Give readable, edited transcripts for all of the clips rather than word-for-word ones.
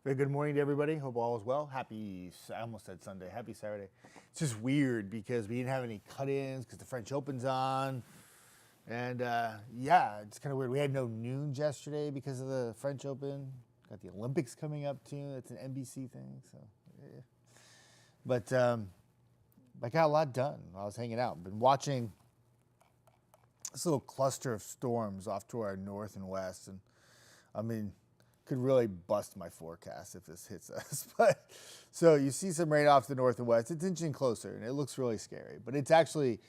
Very good morning to everybody. Hope all is well. I almost said Sunday. Happy Saturday. It's just weird because we didn't have any cut-ins because the French Open's on. And yeah, it's kind of weird. We had no noons yesterday because of the French Open. Got the Olympics coming up too. That's an NBC thing. So, yeah. But I got a lot done while I was hanging out. Been watching this little cluster of storms off to our north and west. And I mean, could really bust my forecast if this hits us. But so you see some rain off the north and west. It's inching closer, and it looks really scary. But it's actually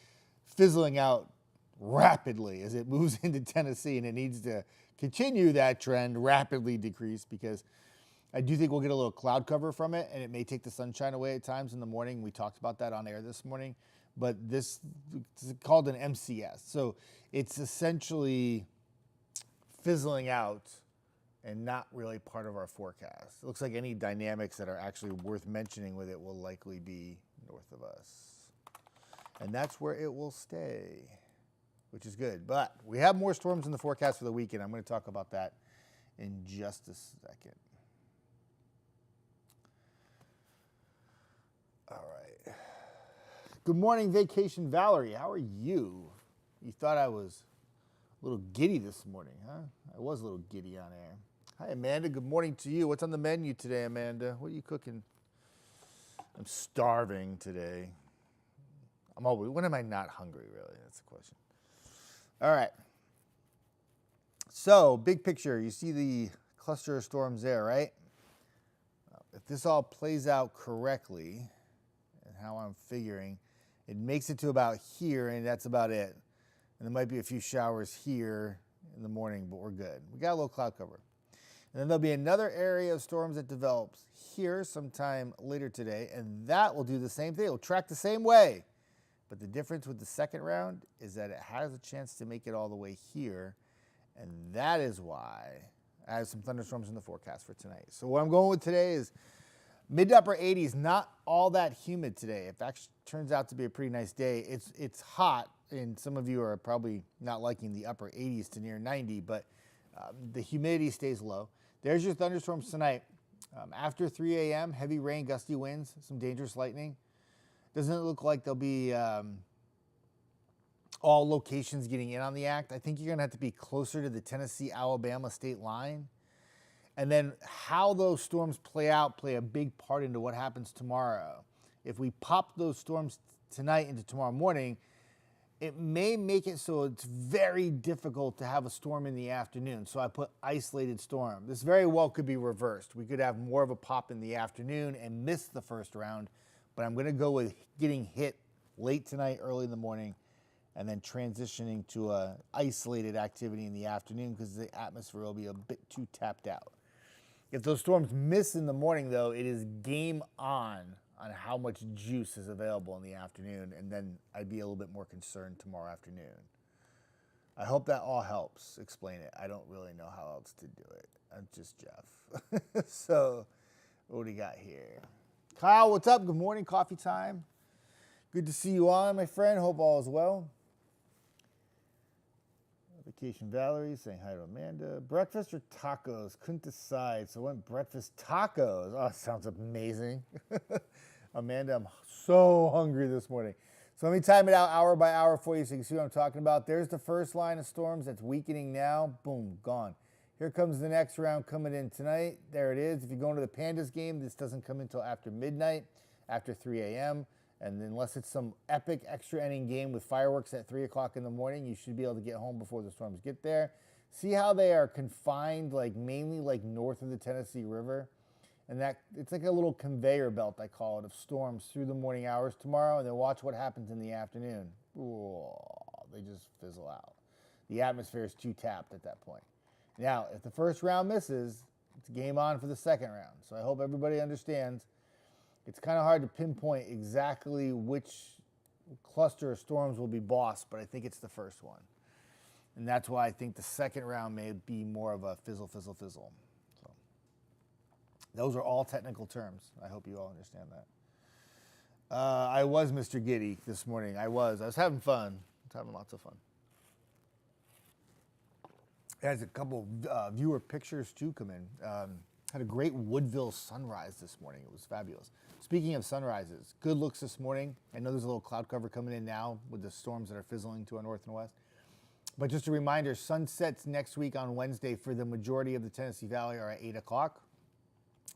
fizzling out rapidly as it moves into Tennessee, and it needs to continue that trend, rapidly decrease, because I do think we'll get a little cloud cover from it, and it may take the sunshine away at times in the morning. We talked about that on air this morning. But this is called an MCS. So it's essentially fizzling out and not really part of our forecast. It looks like any dynamics that are actually worth mentioning with it will likely be north of us. And that's where it will stay, which is good. But we have more storms in the forecast for the weekend. I'm going to talk about that in just a second. All right. Good morning, Vacation Valerie. How are you? You thought I was a little giddy this morning, huh? I was a little giddy on air. Hi, Amanda. Good morning to you. What's on the menu today, Amanda? What are you cooking? I'm starving today. When am I not hungry, really? That's the question. All right. So, big picture. You see the cluster of storms there, right? If this all plays out correctly, and how I'm figuring, it makes it to about here, and that's about it. And there might be a few showers here in the morning, but we're good. We got a little cloud cover. And then there'll be another area of storms that develops here sometime later today, and that will do the same thing. It'll track the same way. But the difference with the second round is that it has a chance to make it all the way here, and that is why I have some thunderstorms in the forecast for tonight. So what I'm going with today is mid to upper 80s, not all that humid today. It actually turns out to be a pretty nice day. It's hot, and some of you are probably not liking the upper 80s to near 90, but the humidity stays low. There's your thunderstorms tonight. After 3 a.m., heavy rain, gusty winds, some dangerous lightning. Doesn't look like there'll be all locations getting in on the act. I think you're going to have to be closer to the Tennessee-Alabama state line. And then how those storms play a big part into what happens tomorrow. If we pop those storms tonight into tomorrow morning, it may make it so it's very difficult to have a storm in the afternoon. So I put isolated storm. This very well could be reversed. We could have more of a pop in the afternoon and miss the first round. But I'm going to go with getting hit late tonight, early in the morning, and then transitioning to a isolated activity in the afternoon because the atmosphere will be a bit too tapped out. If those storms miss in the morning, though, it is game on how much juice is available in the afternoon, and then I'd be a little bit more concerned tomorrow afternoon. I hope that all helps explain it. I don't really know how else to do it. I'm just Jeff. So, what do we got here? Kyle, what's up? Good morning. Coffee time. Good to see you on, my friend. Hope all is well. Vacation Valerie saying hi to Amanda. Breakfast or tacos? Couldn't decide, so I went breakfast tacos. Oh, sounds amazing. Amanda, I'm so hungry this morning. So let me time it out hour by hour for you so you can see what I'm talking about. There's the first line of storms that's weakening now. Boom, gone. Here comes the next round coming in tonight. There it is. If you're going to the Pandas game, this doesn't come until after midnight, after 3 a.m., and unless it's some epic extra inning game with fireworks at 3 o'clock in the morning, you should be able to get home before the storms get there. See how they are confined, mainly north of the Tennessee River? And that it's like a little conveyor belt, I call it, of storms through the morning hours tomorrow, and then watch what happens in the afternoon. Ooh, they just fizzle out. The atmosphere is too tapped at that point. Now, if the first round misses, it's game on for the second round. So I hope everybody understands. It's kind of hard to pinpoint exactly which cluster of storms will be boss, but I think it's the first one. And that's why I think the second round may be more of a fizzle, fizzle, fizzle. So those are all technical terms. I hope you all understand that. I was Mr. Giddy this morning. I was having fun. I was having lots of fun. There's a couple viewer pictures too come in. Had a great Woodville sunrise this morning. It was fabulous. Speaking of sunrises, good looks this morning. I know there's a little cloud cover coming in now with the storms that are fizzling to our north and west. But just a reminder, sunsets next week on Wednesday for the majority of the Tennessee Valley are at 8 o'clock.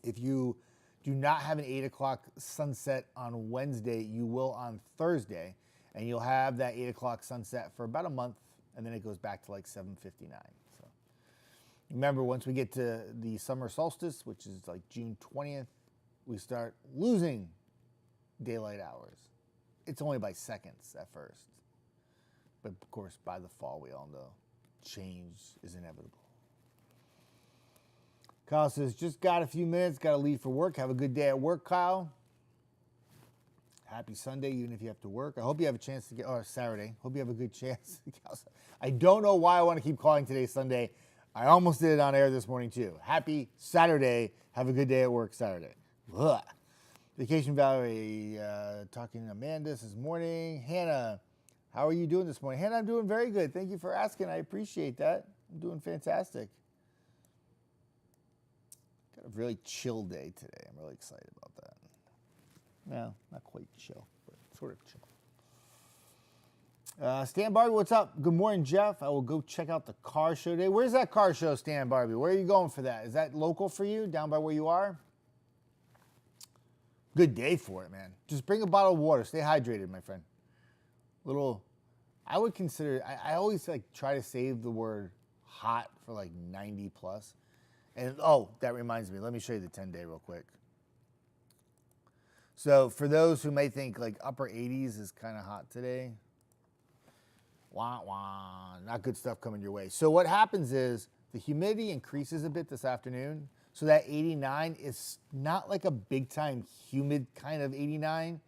If you do not have an 8 o'clock sunset on Wednesday, you will on Thursday. And you'll have that 8 o'clock sunset for about a month, and then it goes back to like 7:59. Remember, once we get to the summer solstice, which is like June 20th, we start losing daylight hours. It's only by seconds at first. But of course, by the fall, we all know change is inevitable. Kyle says, just got a few minutes, got to leave for work. Have a good day at work, Kyle. Happy Sunday, even if you have to work. I hope you have a chance to get, or Saturday. Hope you have a good chance. I don't know why I want to keep calling today Sunday. I almost did it on air this morning, too. Happy Saturday. Have a good day at work Saturday. Ugh. Vacation Valley, talking to Amanda this morning. Hannah, how are you doing this morning? Hannah, I'm doing very good. Thank you for asking. I appreciate that. I'm doing fantastic. Got a really chill day today. I'm really excited about that. No, not quite chill, but sort of chill. Stan Barbie, what's up? Good morning, Jeff. I will go check out the car show today. Where's that car show, Stan Barbie? Where are you going for that? Is that local for you, down by where you are? Good day for it, man. Just bring a bottle of water. Stay hydrated, my friend. I would consider, I always like try to save the word hot for like 90 plus. And oh, that reminds me. Let me show you the 10-day real quick. So for those who may think like upper 80s is kind of hot today, wah, wah, not good stuff coming your way. So what happens is the humidity increases a bit this afternoon. So that 89 is not like a big time humid kind of 89,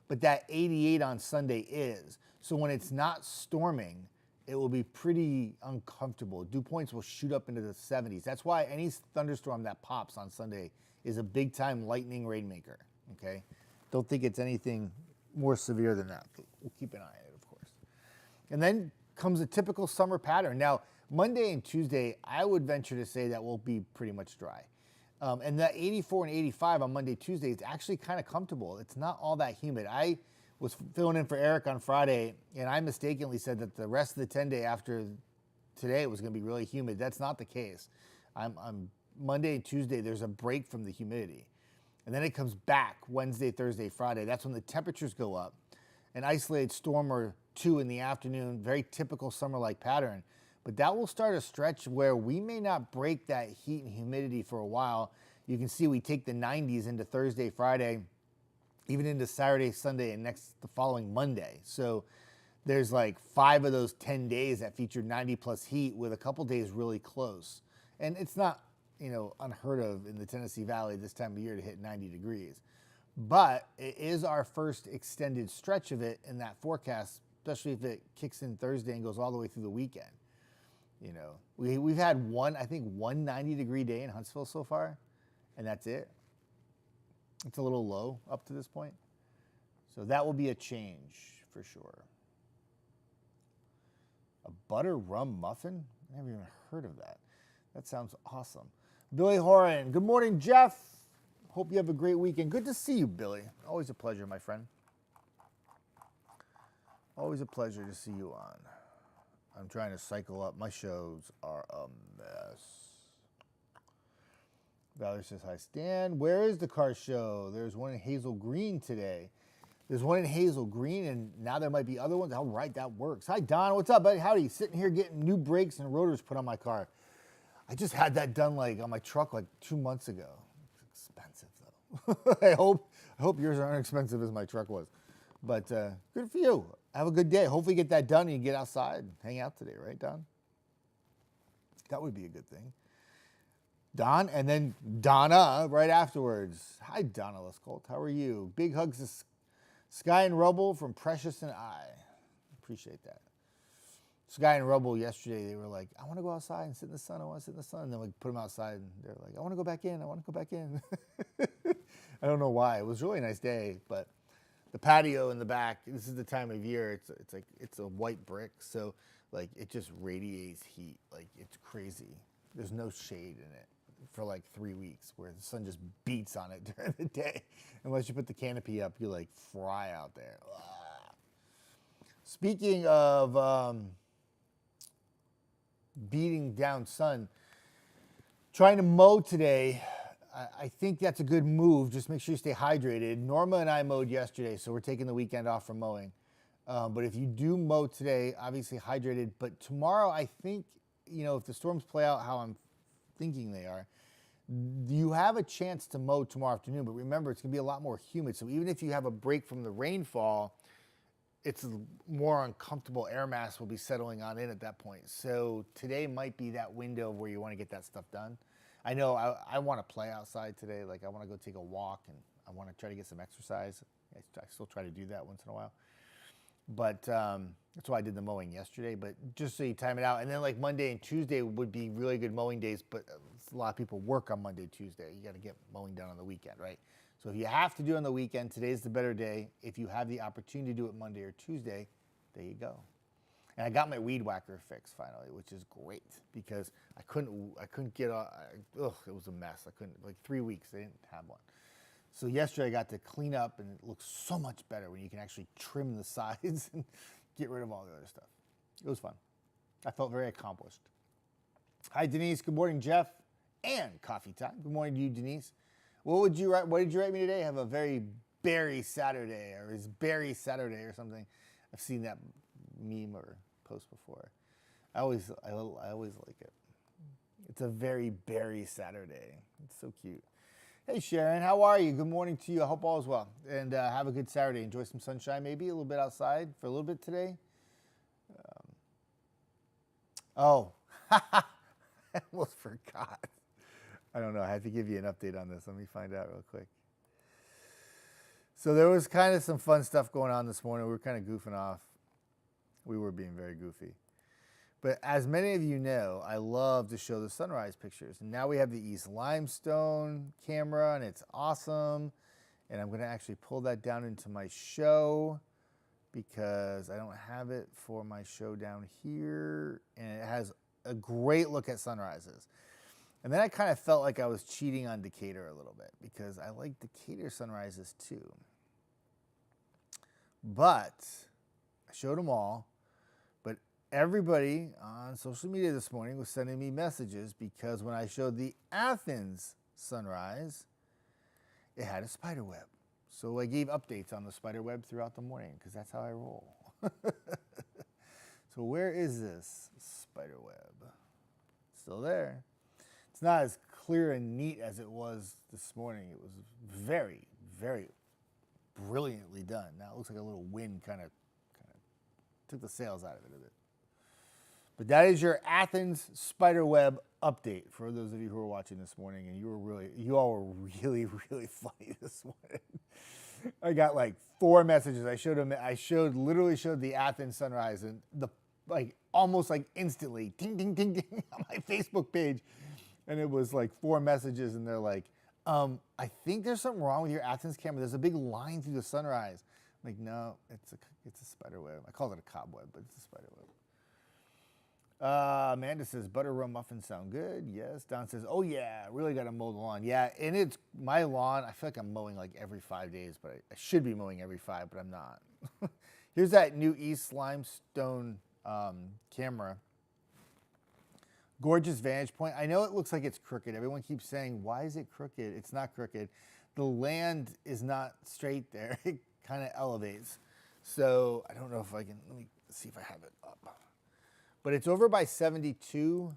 but that 88 on Sunday is. So when it's not storming, it will be pretty uncomfortable. Dew points will shoot up into the 70s. That's why any thunderstorm that pops on Sunday is a big time lightning rainmaker, okay? Don't think it's anything more severe than that. We'll keep an eye on it, of course. And then comes a typical summer pattern. Now, Monday and Tuesday, I would venture to say that will be pretty much dry. And that 84 and 85 on Monday, Tuesday is actually kind of comfortable. It's not all that humid. I was filling in for Eric on Friday, and I mistakenly said that the rest of the 10-day after today was going to be really humid. That's not the case. I'm Monday and Tuesday, there's a break from the humidity. And then it comes back Wednesday, Thursday, Friday. That's when the temperatures go up. An isolated storm or two in the afternoon, very typical summer-like pattern. But that will start a stretch where we may not break that heat and humidity for a while. You can see we take the 90s into Thursday, Friday, even into Saturday, Sunday, and the following Monday. So there's like 5 of those 10 days that featured 90 plus heat with a couple days really close. And it's not, unheard of in the Tennessee Valley this time of year to hit 90 degrees. But it is our first extended stretch of it in that forecast, especially if it kicks in Thursday and goes all the way through the weekend. We've had one 90-degree day in Huntsville so far, and that's it. It's a little low up to this point. So that will be a change for sure. A butter rum muffin? I never even heard of that. That sounds awesome. Billy Horan, good morning, Jeff. Hope you have a great weekend. Good to see you, Billy. Always a pleasure, my friend. Always a pleasure to see you on. I'm trying to cycle up. My shows are a mess. Valerie says, hi, Stan. Where is the car show? There's one in Hazel Green today. There's one in Hazel Green, and now there might be other ones. All right, that works. Hi, Don. What's up, buddy? Howdy. Sitting here getting new brakes and rotors put on my car. I just had that done on my truck 2 months ago. It's expensive, though. I hope yours aren't expensive as my truck was. But good for you. Have a good day. Hopefully you get that done and you get outside and hang out today, right, Don? That would be a good thing. Don, and then Donna right afterwards. Hi, Donna Lescolt. How are you? Big hugs to Sky and Rubble from Precious and I. Appreciate that. Sky and Rubble yesterday, they were like, I want to go outside and sit in the sun. I want to sit in the sun. And then we put them outside, and they're like, I want to go back in. I want to go back in. I don't know why. It was a really nice day, but the patio in the back, this is the time of year, it's a white brick, so it just radiates heat. It's crazy. There's no shade in it. for like 3 weeks, where the sun just beats on it during the day. Unless you put the canopy up, you like fry out there. Ugh. Speaking of beating down sun, trying to mow today, I think that's a good move. Just make sure you stay hydrated. Norma and I mowed yesterday, so we're taking the weekend off from mowing. But if you do mow today, obviously hydrated. But tomorrow, I think, if the storms play out how I'm thinking they are, you have a chance to mow tomorrow afternoon. But remember, it's going to be a lot more humid. So even if you have a break from the rainfall, it's a more uncomfortable air mass will be settling on in at that point. So today might be that window where you want to get that stuff done. I know I want to play outside today. Like, I want to go take a walk, and I want to try to get some exercise. I still try to do that once in a while. But that's why I did the mowing yesterday. But just so you time it out. And then like Monday and Tuesday would be really good mowing days. But a lot of people work on Monday, Tuesday. You got to get mowing done on the weekend, right? So if you have to do it on the weekend, today's the better day. If you have the opportunity to do it Monday or Tuesday, there you go. And I got my weed whacker fixed finally, which is great because I couldn't get, it was a mess. I couldn't, like 3 weeks, I didn't have one. So yesterday I got to clean up, and it looks so much better when you can actually trim the sides and get rid of all the other stuff. It was fun. I felt very accomplished. Hi, Denise. Good morning, Jeff. And coffee time. Good morning to you, Denise. What did you write me today? Have a very berry Saturday, or is berry Saturday or something. I've seen that meme or post before. I always like it. It's a very berry Saturday. It's so cute. Hey, Sharon, how are you? Good morning to you. I hope all is well. And have a good Saturday. Enjoy some sunshine, maybe a little bit outside for a little bit today. I almost forgot. I don't know. I have to give you an update on this. Let me find out real quick. So there was kind of some fun stuff going on this morning. We were kind of goofing off. We were being very goofy. But as many of you know, I love to show the sunrise pictures. And now we have the East Limestone camera, and it's awesome. And I'm going to actually pull that down into my show because I don't have it for my show down here. And it has a great look at sunrises. And then I kind of felt like I was cheating on Decatur a little bit because I like Decatur sunrises too. But I showed them all. But everybody on social media this morning was sending me messages because when I showed the Athens sunrise, it had a spider web. So I gave updates on the spider web throughout the morning because that's how I roll. So where is this spider web? Still there. It's not as clear and neat as it was this morning. It was very, very brilliantly done. Now it looks like a little wind kind of took the sails out of it a bit. But that is your Athens spiderweb update for those of you who are watching this morning. And you all were really, really funny this morning. I got like 4 messages. I literally showed the Athens sunrise and almost instantly, ding, ding, ding, ding on my Facebook page. And it was like 4 messages, and they're like, I think there's something wrong with your Athens camera. There's a big line through the sunrise. I'm like, no, it's a spider web. I called it a cobweb, but it's a spider web. Amanda says, butter rum muffins sound good. Yes. Don says, oh yeah, really got to mow the lawn. Yeah, and it's my lawn. I feel like I'm mowing like every 5 days, but I should be mowing every 5, but I'm not. Here's that new East Limestone camera. Gorgeous vantage point. I know it looks like it's crooked. Everyone keeps saying, why is it crooked? It's not crooked. The land is not straight there. It kind of elevates. So I don't know if I can, let me see if I have it up. But it's over by 72.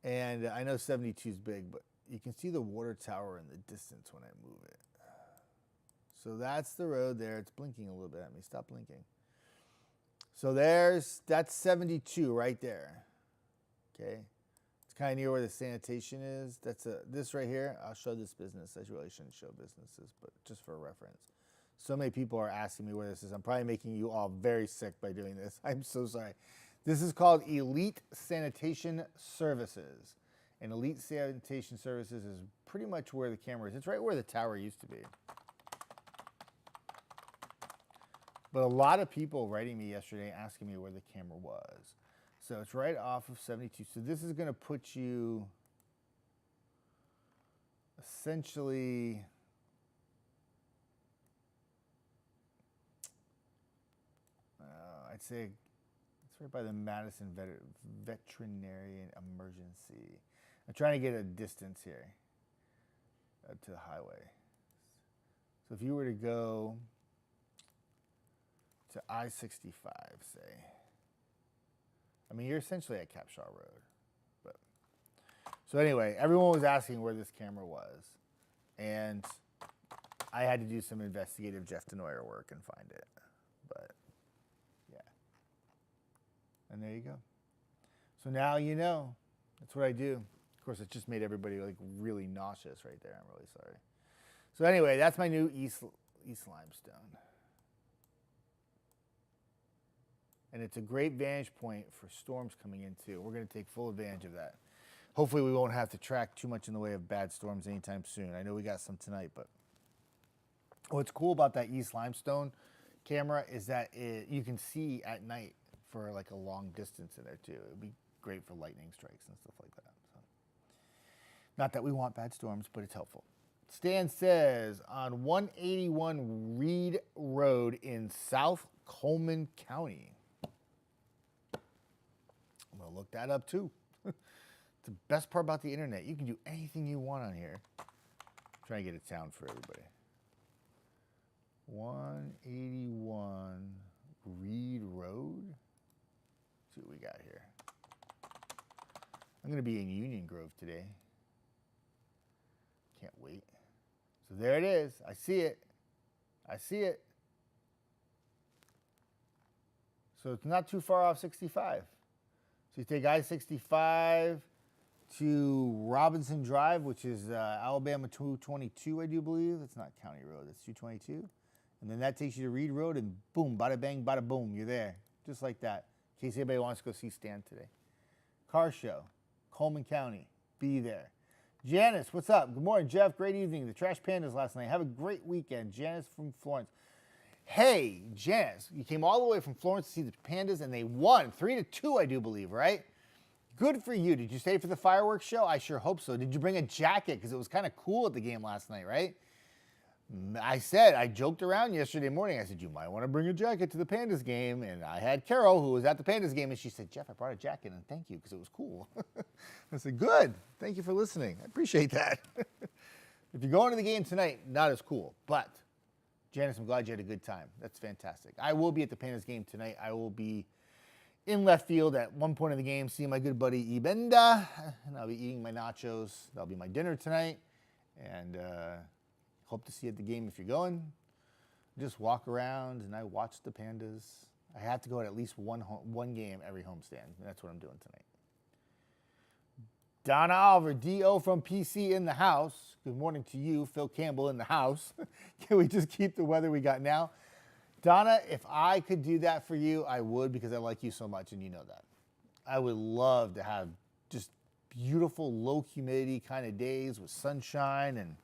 And I know 72 is big, but you can see the water tower in the distance when I move it. So that's the road there. It's blinking a little bit at me. Stop blinking. So that's 72 right there. Okay, it's kind of near where the sanitation is. This right here. I'll show this business. I really shouldn't show businesses, but just for reference. So many people are asking me where this is. I'm probably making you all very sick by doing this. I'm so sorry. This is called Elite Sanitation Services. And Elite Sanitation Services is pretty much where the camera is. It's right where the tower used to be. But a lot of people writing me yesterday asking me where the camera was. So it's right off of 72. So this is going to put you essentially, I'd say it's right by the Madison Veterinarian Emergency. I'm trying to get a distance here to the highway. So if you were to go to I-65, say, I mean, you're essentially at Capshaw Road. But so anyway, everyone was asking where this camera was, and I had to do some investigative Jeff Denoyer work and find it. But yeah, and there you go. So now you know. That's what I do. Of course, it just made everybody like really nauseous right there. I'm really sorry. So anyway, that's my new East Limestone. And it's a great vantage point for storms coming in too. We're going to take full advantage of that. Hopefully we won't have to track too much in the way of bad storms anytime soon. I know we got some tonight, but what's cool about that East Limestone camera is that you can see at night for like a long distance in there too. It would be great for lightning strikes and stuff like that. So, not that we want bad storms, but it's helpful. Stan says, on 181 Reed Road in South Coleman County. I'm going to look that up too. It's the best part about the internet. You can do anything you want on here. I'm trying to get it sound for everybody. 181 Reed Road. Let's see what we got here. I'm going to be in Union Grove today. Can't wait. So there it is. I see it. I see it. So it's not too far off 65. So you take I-65 to Robinson Drive, which is Alabama 222, I do believe. That's not County Road. That's 222. And then that takes you to Reed Road, and boom, bada bang, bada boom, you're there. Just like that. In case anybody wants to go see Stan today. Car show, Coleman County. Be there. Janice, what's up? Good morning, Jeff. Great evening. The Trash Pandas last night. Have a great weekend. Janice from Florence. Hey, Janice, you came all the way from Florence to see the Pandas, and they won 3-2, I do believe, right? Good for you. Did you stay for the fireworks show? I sure hope so. Did you bring a jacket? Because it was kind of cool at the game last night, right? I joked around yesterday morning. I said, you might want to bring a jacket to the Pandas game. And I had Carol, who was at the Pandas game, and she said, Jeff, I brought a jacket, and thank you, because it was cool. I said, good. Thank you for listening. I appreciate that. If you're going to the game tonight, not as cool. But, Janice, I'm glad you had a good time. That's fantastic. I will be at the Pandas game tonight. I will be in left field at one point of the game, seeing my good buddy Ibenda, and I'll be eating my nachos. That'll be my dinner tonight. And hope to see you at the game if you're going. Just walk around and I watch the Pandas. I have to go to at least one game every homestand. And that's what I'm doing tonight. Donna Oliver, D.O. from PC in the house. Good morning to you. Phil Campbell in the house. Can we just keep the weather we got now? Donna, if I could do that for you, I would, because I like you so much and you know that. I would love to have just beautiful low humidity kind of days with sunshine, and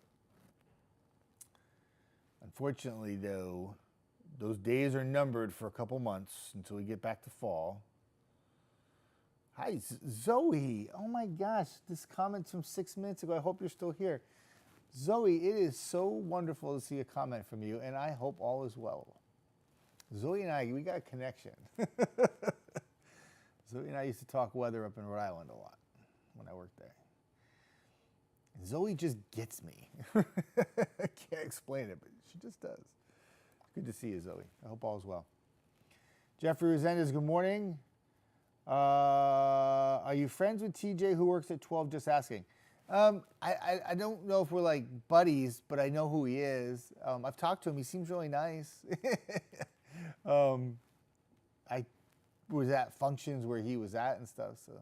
unfortunately, though, those days are numbered for a couple months until we get back to fall. Hi, Zoe. Oh my gosh, this comment's from 6 minutes ago. I hope you're still here. Zoe, it is so wonderful to see a comment from you, and I hope all is well. Zoe and I, we got a connection. Zoe and I used to talk weather up in Rhode Island a lot when I worked there. Zoe just gets me. I can't explain it, but she just does. Good to see you, Zoe. I hope all is well. Jeffrey Resendez, good morning. Are you friends with TJ who works at 12? Just asking. I don't know if we're like buddies, but I know who he is. I've talked to him. He seems really nice. I was at functions where he was at and stuff, so.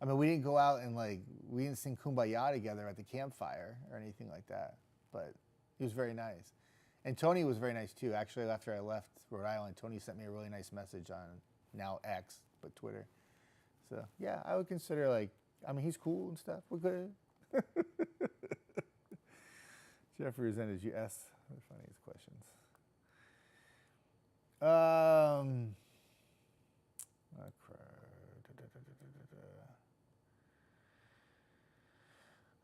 I mean, we didn't go out and we didn't sing Kumbaya together at the campfire or anything like that, but he was very nice. And Tony was very nice too. Actually, after I left Rhode Island, Tony sent me a really nice message on now X, but Twitter. So yeah, I would consider I mean, he's cool and stuff. We're good. Jeffrey Resendez, you asked the funniest questions.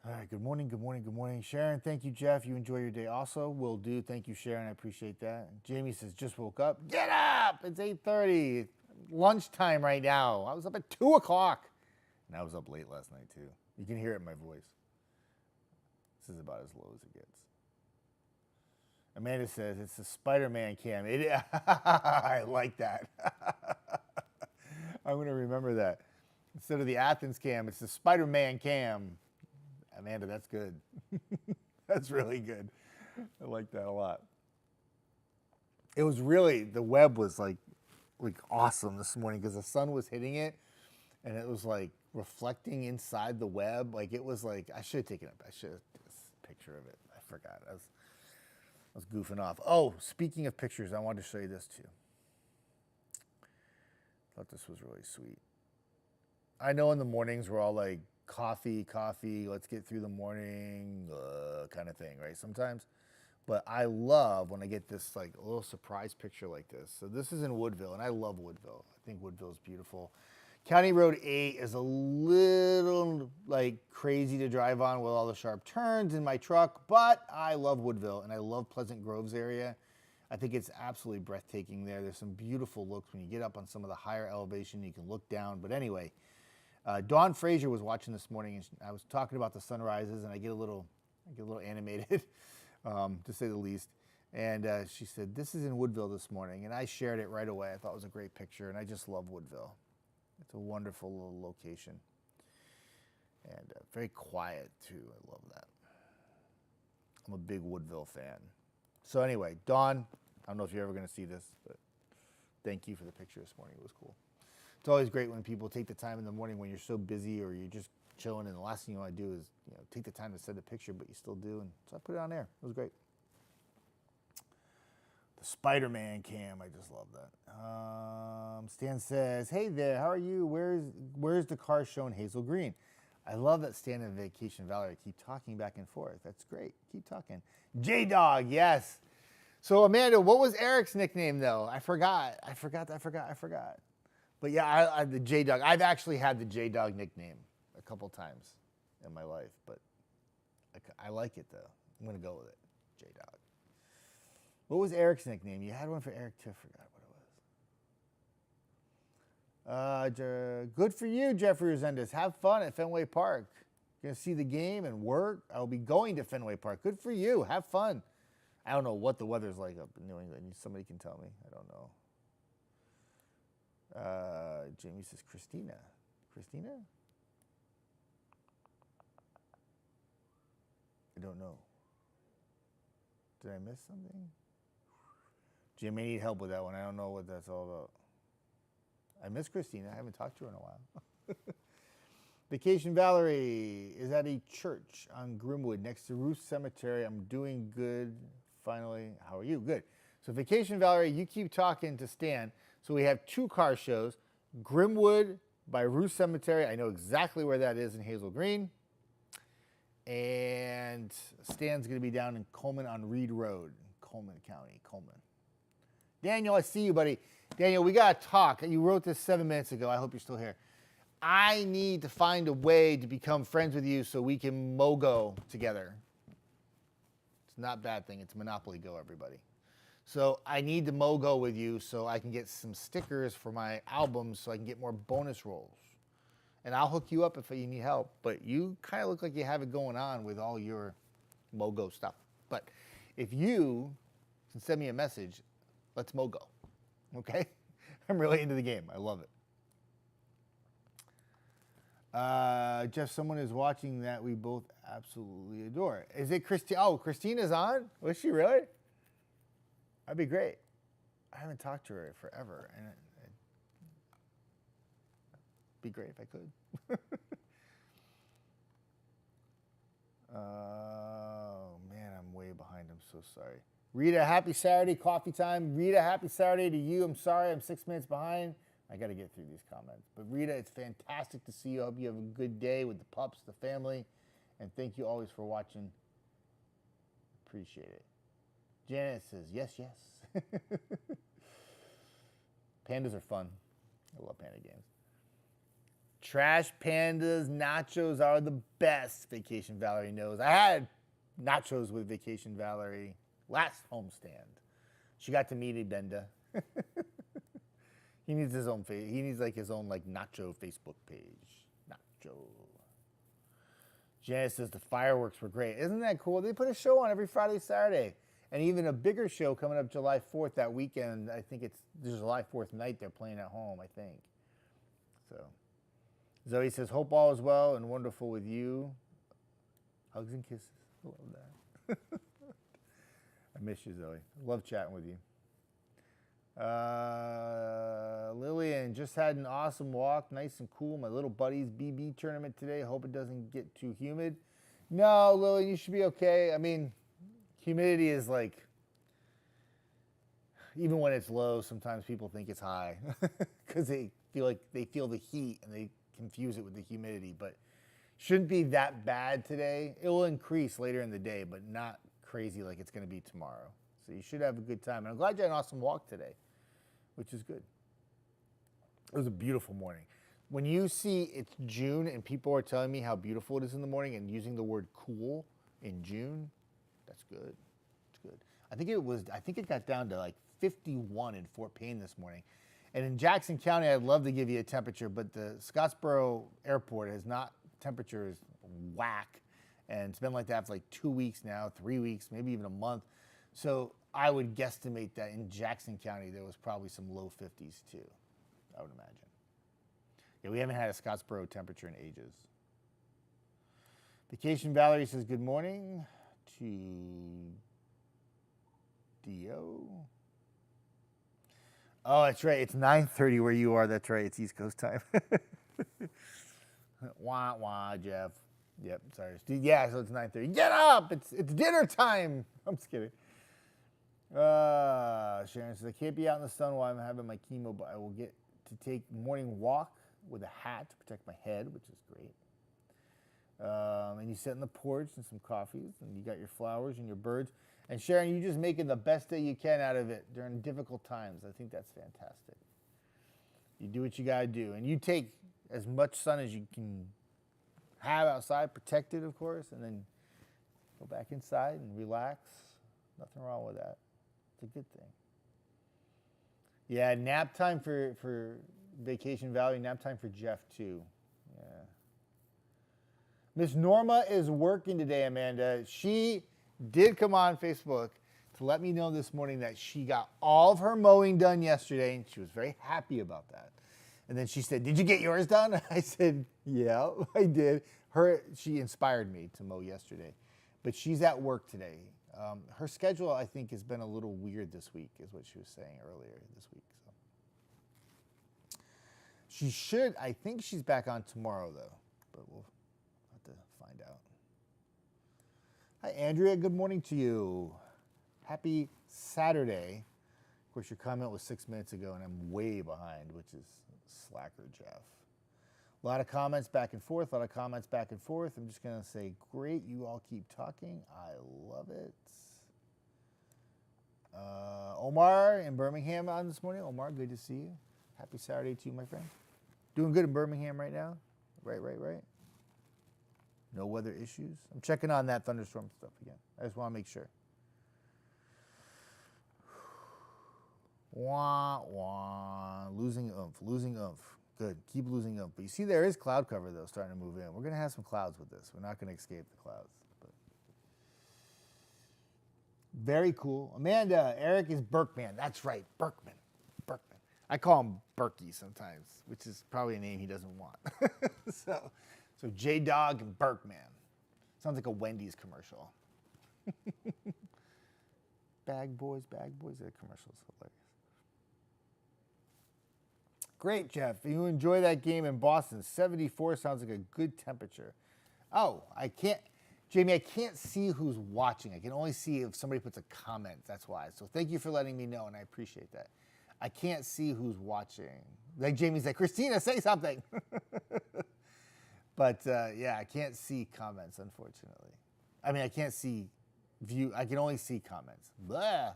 All right, good morning, good morning, good morning. Sharon, thank you, Jeff. You enjoy your day also. Will do. Thank you, Sharon. I appreciate that. Jamie says, just woke up. Get up! It's 8:30. Lunchtime right now. I was up at 2 o'clock. And I was up late last night, too. You can hear it in my voice. This is about as low as it gets. Amanda says, it's the Spider-Man cam. I like that. I'm going to remember that. Instead of the Athens cam, it's the Spider-Man cam. Amanda, that's good. That's really good. I like that a lot. It was really, the web was like awesome this morning because the sun was hitting it and it was like reflecting inside the web. Like it was like, I should have taken a picture of it. I forgot. I was goofing off. Oh, speaking of pictures, I wanted to show you this too. Thought this was really sweet. I know in the mornings we're all like, coffee, let's get through the morning, kind of thing, right? Sometimes. But I love when I get this like a little surprise picture like this. So this is in Woodville, and I love Woodville. I think Woodville is beautiful. County Road 8 is a little like crazy to drive on with all the sharp turns in my truck, but I love Woodville, and I love Pleasant Groves area. I think it's absolutely breathtaking there. There's some beautiful looks when you get up on some of the higher elevation. You can look down, but anyway. Dawn Frazier was watching this morning, and I was talking about the sunrises, and I get a little animated, to say the least. And she said, "This is in Woodville this morning," and I shared it right away. I thought it was a great picture, and I just love Woodville. It's a wonderful little location, and very quiet too. I love that. I'm a big Woodville fan. So anyway, Dawn, I don't know if you're ever going to see this, but thank you for the picture this morning. It was cool. It's always great when people take the time in the morning when you're so busy or you're just chilling, and the last thing you want to do is take the time to send a picture, but you still do. And so I put it on there. It was great. The Spider-Man cam, I just love that. Stan says, "Hey there, how are you? Where's the car shown Hazel Green?" I love that Stan and Vacation Valerie keep talking back and forth. That's great. Keep talking. J-Dog, yes. So Amanda, what was Eric's nickname though? I forgot. But yeah, I the J-Dog. I've actually had the J-Dog nickname a couple times in my life, but I like it though. I'm going to go with it, J-Dog. What was Eric's nickname? You had one for Eric too. I forgot what it was. Good for you, Jeffrey Resendez. Have fun at Fenway Park. You're going to see the game and work. I'll be going to Fenway Park. Good for you. Have fun. I don't know what the weather's like up in New England. Somebody can tell me. I don't know. Jamie says, Christina? I don't know. Did I miss something? Jim, I need help with that one. I don't know what that's all about. I miss Christina. I haven't talked to her in a while. Vacation Valerie is at a church on Grimwood next to Ruth Cemetery. I'm doing good. Finally, how are you? Good. So Vacation Valerie, you keep talking to Stan. So we have 2 car shows. Grimwood by Ruth Cemetery. I know exactly where that is in Hazel Green. And Stan's going to be down in Coleman on Reed Road, Coleman County, Coleman. Daniel, I see you, buddy. Daniel, we got to talk. You wrote this 7 minutes ago. I hope you're still here. I need to find a way to become friends with you so we can MoGo together. It's not a bad thing. It's Monopoly Go, everybody. So I need to MoGo with you so I can get some stickers for my albums so I can get more bonus rolls. And I'll hook you up if you need help. But you kind of look like you have it going on with all your MoGo stuff. But if you can send me a message, let's MoGo. Okay? I'm really into the game. I love it. Jeff, someone is watching that we both absolutely adore. Is it Christina? Oh, Christina's on? Was she really? That'd be great. I haven't talked to her forever, and it'd be great if I could. Oh, man, I'm way behind. I'm so sorry. Rita, happy Saturday, coffee time. Rita, happy Saturday to you. I'm sorry, I'm 6 minutes behind. I got to get through these comments. But Rita, it's fantastic to see you. I hope you have a good day with the pups, the family, and thank you always for watching. Appreciate it. Janet says, yes, yes. Pandas are fun. I love panda games. Trash Pandas nachos are the best, Vacation Valerie knows. I had nachos with Vacation Valerie last homestand. She got to meet Ibenda. He needs his own he needs like his own like nacho Facebook page. Nacho. Janice says the fireworks were great. Isn't that cool? They put a show on every Friday, Saturday. And even a bigger show coming up July 4th that weekend. I think it's July 4th night they're playing at home, I think. So Zoe says, hope all is well and wonderful with you. Hugs and kisses. I love that. I miss you, Zoe. Love chatting with you. Lillian, just had an awesome walk. Nice and cool. My little buddy's BB tournament today. Hope it doesn't get too humid. No, Lillian, you should be okay. I mean, humidity is like, even when it's low, sometimes people think it's high because they feel the heat and they confuse it with the humidity, but shouldn't be that bad today. It will increase later in the day, but not crazy like it's going to be tomorrow. So you should have a good time. And I'm glad you had an awesome walk today, which is good. It was a beautiful morning. When you see it's June and people are telling me how beautiful it is in the morning and using the word cool in June, that's good. It's good. I think it got down to like 51 in Fort Payne this morning. And in Jackson County, I'd love to give you a temperature, but the Scottsboro Airport has not, temperature is whack. And it's been like that for like 2 weeks now, 3 weeks, maybe even a month. So I would guesstimate that in Jackson County, there was probably some low 50s too, I would imagine. Yeah, we haven't had a Scottsboro temperature in ages. Vacation Valerie says, good morning to Dio. Oh, that's right. It's 9:30 where you are. That's right. It's East Coast time. Wah, wah, Jeff. Yep, sorry. Yeah, so it's 9:30. Get up! It's dinner time. I'm just kidding. Sharon says, I can't be out in the sun while I'm having my chemo, but I will get to take morning walk with a hat to protect my head, which is great. And you sit on the porch and some coffees, and you got your flowers and your birds. And Sharon, you're just making the best day you can out of it during difficult times. I think that's fantastic. You do what you got to do. And you take as much sun as you can have outside, protected, of course, and then go back inside and relax. Nothing wrong with that. It's a good thing. Yeah, nap time for Vacation Valley, nap time for Jeff, too. Yeah. Miss Norma is working today, Amanda. She did come on Facebook to let me know this morning that she got all of her mowing done yesterday, and she was very happy about that. And then she said, did you get yours done? I said, yeah, I did. She inspired me to mow yesterday. But she's at work today. Her schedule, I think, has been a little weird this week, is what she was saying earlier this week. So. I think she's back on tomorrow, though. But we'll have to find out. Hi, Andrea. Good morning to you. Happy Saturday. Of course, your comment was 6 minutes ago, and I'm way behind, which is slacker, Jeff. A lot of comments back and forth, I'm just going to say, great, you all keep talking. I love it. Omar in Birmingham on this morning. Omar, good to see you. Happy Saturday to you, my friend. Doing good in Birmingham right now? Right. No weather issues? I'm checking on that thunderstorm stuff again. I just want to make sure. Wah, wah. Losing oomph. Good. Keep losing oomph. But you see, there is cloud cover, though, starting to move in. We're going to have some clouds with this. We're not going to escape the clouds. But very cool. Amanda, Eric is Berkman. That's right, Berkman. I call him Berkey sometimes, which is probably a name he doesn't want. So J-Dog and Berkman. Sounds like a Wendy's commercial. Bag boys, that commercial's hilarious. Great, Jeff. You enjoy that game in Boston. 74 sounds like a good temperature. Oh, Jamie, I can't see who's watching. I can only see if somebody puts a comment. That's why. So thank you for letting me know, and I appreciate that. I can't see who's watching. Like Jamie's like, Christina, say something. But yeah, I can't see comments, unfortunately. I mean, I can't see view. I can only see comments. Blah.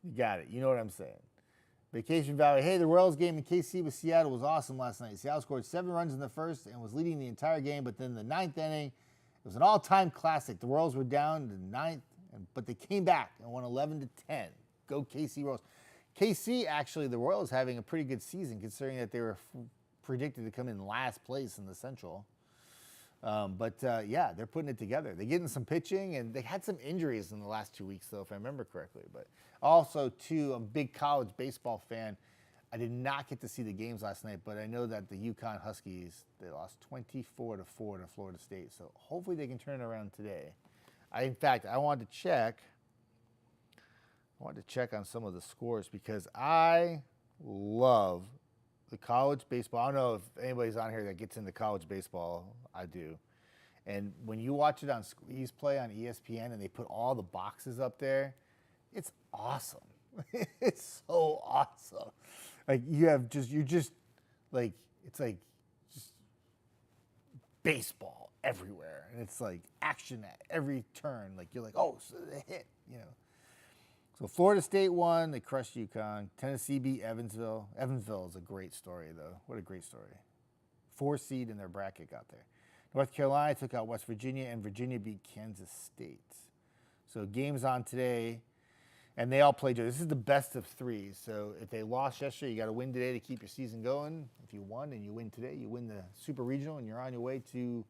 You got it. You know what I'm saying. Vacation Valley. Hey, the Royals game in KC with Seattle was awesome last night. Seattle scored 7 runs in the first and was leading the entire game, but then the 9th inning, it was an all-time classic. The Royals were down in the 9th, but they came back and won 11-10. Go KC Royals. KC, actually, the Royals having a pretty good season considering that they were predicted to come in last place in the Central. Yeah, they're putting it together. They're getting some pitching, and they had some injuries in the last 2 weeks, though, if I remember correctly. But also, too, I'm a big college baseball fan. I did not get to see the games last night, but I know that the UConn Huskies, they lost 24-4 to Florida State. So hopefully they can turn it around today. In fact, I wanted to check on some of the scores because I love the college baseball. I don't know if anybody's on here that gets into college baseball. I do. And when you watch it on Squeeze Play on ESPN and they put all the boxes up there, it's awesome. It's so awesome. Like you're just like, it's like just baseball everywhere. And it's like action at every turn. Like you're like, oh, so they hit, you know. So Florida State won. They crushed UConn. Tennessee beat Evansville. Evansville is a great story, though. What a great story. 4 seed in their bracket got there. North Carolina took out West Virginia, and Virginia beat Kansas State. So games on today, and they all played. This is the best of 3. So if they lost yesterday, you got to win today to keep your season going. If you won and you win today, you win the Super Regional, and you're on your way to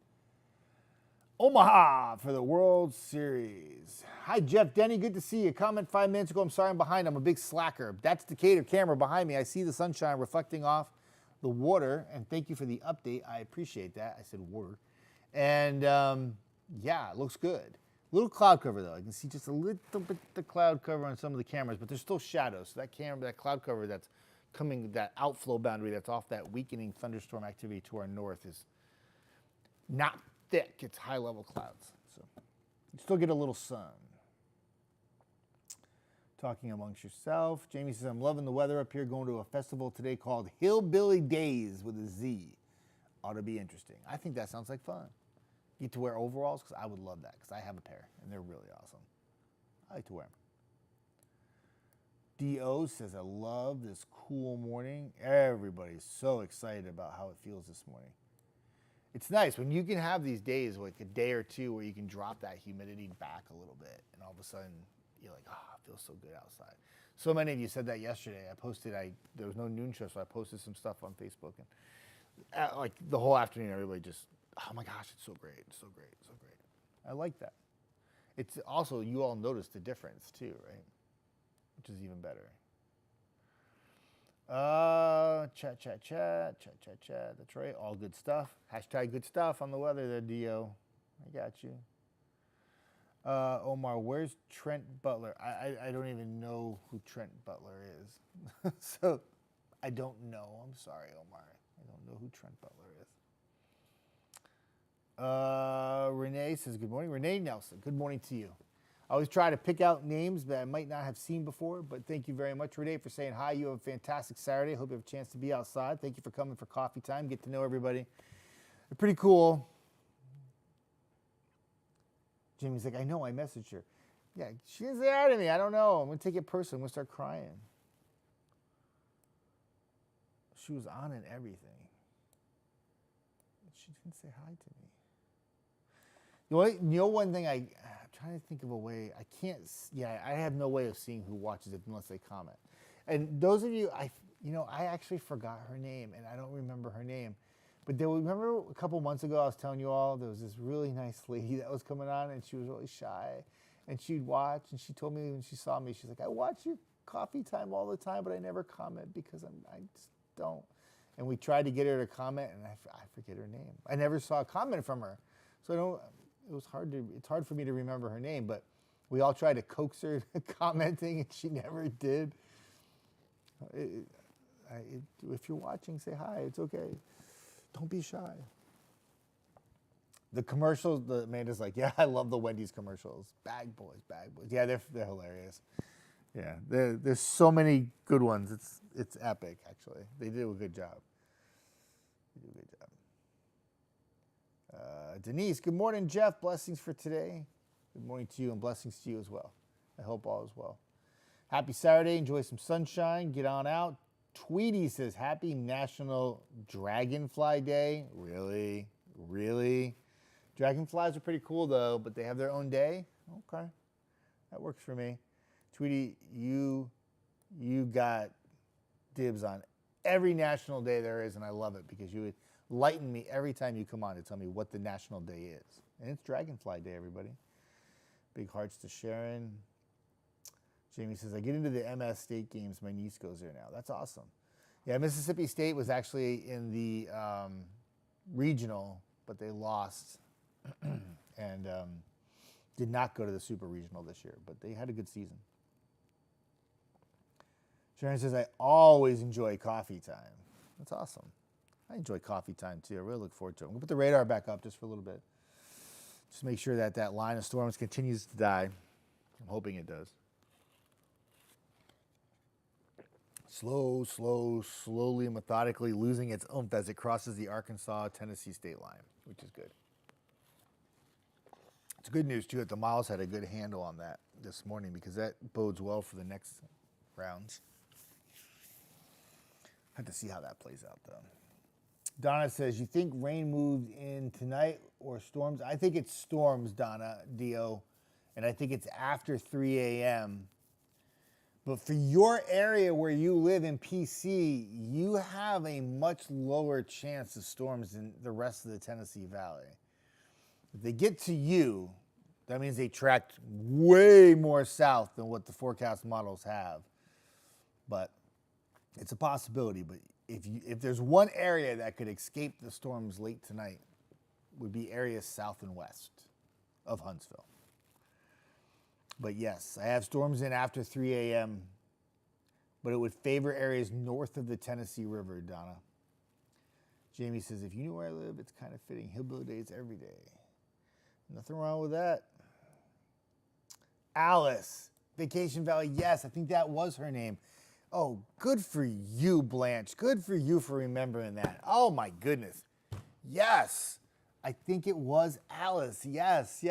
Omaha for the World Series. Hi, Jeff Denny. Good to see you. Comment 5 minutes ago. I'm sorry I'm behind. I'm a big slacker. That's Decatur camera behind me. I see the sunshine reflecting off the water, and thank you for the update. I appreciate that. I said water. And, yeah, it looks good. Little cloud cover, though. I can see just a little bit of the cloud cover on some of the cameras, but there's still shadows. So that cloud cover that's coming, that outflow boundary that's off that weakening thunderstorm activity to our north is not thick. It's high-level clouds. So you still get a little sun. Talking amongst yourself. Jamie says, I'm loving the weather up here, going to a festival today called Hillbilly Days with a Z. Ought to be interesting. I think that sounds like fun. You get to wear overalls because I would love that because I have a pair and they're really awesome. I like to wear them. D.O. says, I love this cool morning. Everybody's so excited about how it feels this morning. It's nice when you can have these days, like a day or two, where you can drop that humidity back a little bit, and all of a sudden you're like, oh, it feels so good outside. So many of you said that yesterday. There was no noon show, so I posted some stuff on Facebook, and like the whole afternoon, everybody just, oh my gosh, it's so great, it's so great, it's so great. I like that. It's also, you all notice the difference too, right? Which is even better. Chat. That's right. All good stuff. Hashtag good stuff on the weather there, Dio. I got you. Omar, where's Trent Butler? I don't even know who Trent Butler is. So I don't know. I'm sorry, Omar. I don't know who Trent Butler is. Renee says, good morning. Renee Nelson, good morning to you. I always try to pick out names that I might not have seen before, but thank you very much, Renee, for saying hi. You have a fantastic Saturday. Hope you have a chance to be outside. Thank you for coming for coffee time. Get to know everybody. They're pretty cool. Jimmy's like, I know, I messaged her. Yeah, she didn't say hi to me. I don't know. I'm going to take it personal. I'm going to start crying. She was on and everything. She didn't say hi to me. You know one thing, I'm trying to think of a way. I have no way of seeing who watches it unless they comment. And those of you, I actually forgot her name, and I don't remember her name. But remember a couple months ago, I was telling you all, there was this really nice lady that was coming on, and she was really shy. And she'd watch, and she told me when she saw me, she's like, I watch your coffee time all the time, but I never comment because I just don't. And we tried to get her to comment, and I forget her name. I never saw a comment from her. So it's hard for me to remember her name, but we all tried to coax her commenting, and she never did. If you're watching, say hi. It's okay. Don't be shy. The commercials, Amanda's like, yeah, I love the Wendy's commercials. Bag boys. Yeah, they're hilarious. Yeah, there's so many good ones. It's epic, actually. They do a good job. Denise, good morning, Jeff. Blessings for today. Good morning to you and blessings to you as well. I hope all is well. Happy Saturday. Enjoy some sunshine. Get on out. Tweety says, happy National Dragonfly Day. Really? Really? Dragonflies are pretty cool, though, but they have their own day? Okay. That works for me. Tweety, you got dibs on every national day there is, and I love it because you would lighten me every time you come on to tell me what the national day is. And it's Dragonfly Day, everybody. Big hearts to Sharon. Jamie says, I get into the MS State games. My niece goes there now. That's awesome. Yeah, Mississippi State was actually in the regional, but they lost and did not go to the super regional this year, but they had a good season. Sharon says, I always enjoy coffee time. That's awesome. I enjoy coffee time, too. I really look forward to it. I'm going to put the radar back up just for a little bit. Just make sure that that line of storms continues to die. I'm hoping it does. Slowly, methodically losing its oomph as it crosses the Arkansas-Tennessee state line, which is good. It's good news, too, that the Miles had a good handle on that this morning because that bodes well for the next rounds. Have to see how that plays out, though. Donna says, you think rain moved in tonight or storms? I think it's storms, Donna, Dio, and I think it's after 3 a.m., but for your area where you live in PC, you have a much lower chance of storms than the rest of the Tennessee Valley. If they get to you, that means they tracked way more south than what the forecast models have. But it's a possibility. But if there's one area that could escape the storms late tonight, would be areas south and west of Huntsville. But yes, I have storms in after 3 a.m., but it would favor areas north of the Tennessee River, Donna. Jamie says, if you knew where I live, it's kind of fitting. Hillbilly days every day. Nothing wrong with that. Alice, Vacation Valley, yes, I think that was her name. Oh, good for you, Blanche. Good for you for remembering that. Oh, my goodness. Yes, I think it was Alice. Yes.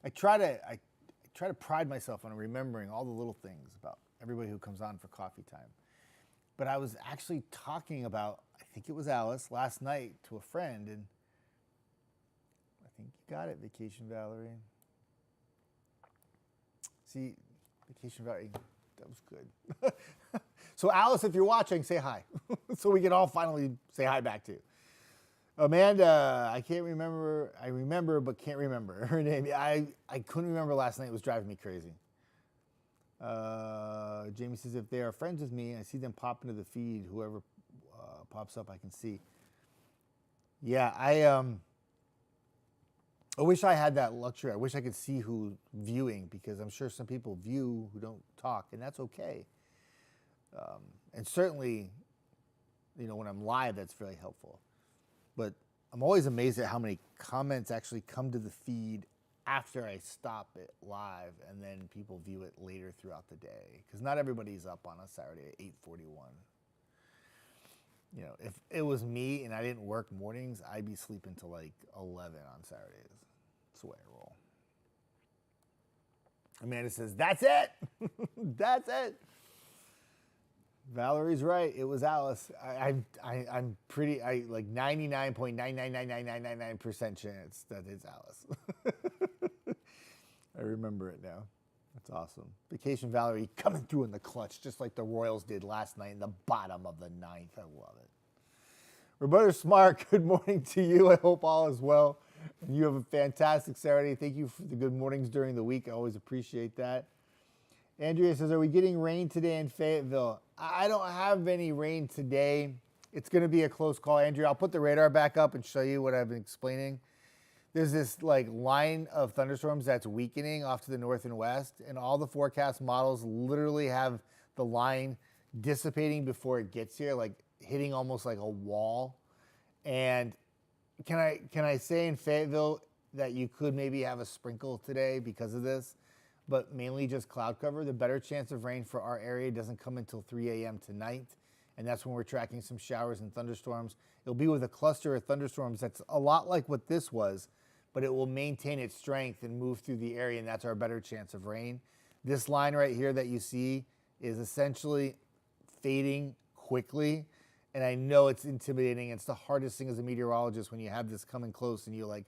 I try to pride myself on remembering all the little things about everybody who comes on for coffee time. But I was actually talking about, I think it was Alice, last night to a friend, and I think you got it, Vacation Valerie. See, Vacation Valerie, that was good. So Alice, if you're watching, say hi. So we can all finally say hi back to you. Amanda, I can't remember. I remember, but can't remember her name. I couldn't remember last night. It was driving me crazy. Jamie says, if they are friends with me, I see them pop into the feed. Whoever pops up, I can see. Yeah, I wish I had that luxury. I wish I could see who's viewing because I'm sure some people view who don't talk, and that's okay. And certainly, when I'm live, that's very helpful. But I'm always amazed at how many comments actually come to the feed after I stop it live, and then people view it later throughout the day. Because not everybody's up on a Saturday at 8:41. If it was me and I didn't work mornings, I'd be sleeping till like 11 on Saturdays. That's the way I roll. Amanda says, that's it. That's it. Valerie's right. It was Alice. I'm pretty, like 99.9999999% chance that it's Alice. I remember it now. That's awesome. Vacation Valerie coming through in the clutch, just like the Royals did last night in the bottom of the ninth. I love it. Roberta Smart, good morning to you. I hope all is well. And you have a fantastic Saturday. Thank you for the good mornings during the week. I always appreciate that. Andrea says, are we getting rain today in Fayetteville? I don't have any rain today. It's going to be a close call, Andrea. I'll put the radar back up and show you what I've been explaining. There's this line of thunderstorms that's weakening off to the north and west, and all the forecast models literally have the line dissipating before it gets here, hitting almost like a wall. And can I say in Fayetteville that you could maybe have a sprinkle today because of this? But mainly just cloud cover. The better chance of rain for our area doesn't come until 3 a.m. tonight, and that's when we're tracking some showers and thunderstorms. It'll be with a cluster of thunderstorms that's a lot like what this was, but it will maintain its strength and move through the area, and that's our better chance of rain. This line right here that you see is essentially fading quickly. And I know it's intimidating. It's the hardest thing as a meteorologist when you have this coming close and you're like,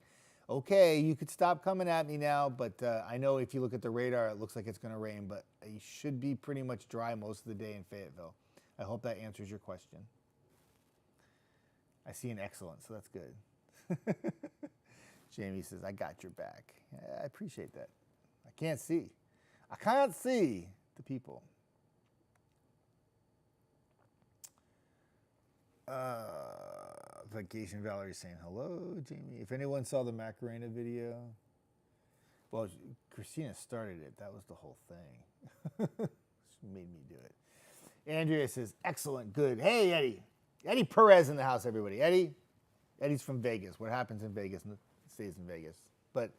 okay, you could stop coming at me now. But I know if you look at the radar, it looks like it's going to rain. But it should be pretty much dry most of the day in Fayetteville. I hope that answers your question. I see an excellent, so that's good. Jamie says, I got your back. I appreciate that. I can't see. I can't see the people. Vacation Valerie saying hello, Jamie. If anyone saw the Macarena video, well, Christina started it. That was the whole thing. She made me do it. Andrea says, excellent, good. Hey, Eddie. Eddie Perez in the house, everybody. Eddie's from Vegas. What happens in Vegas stays in Vegas. But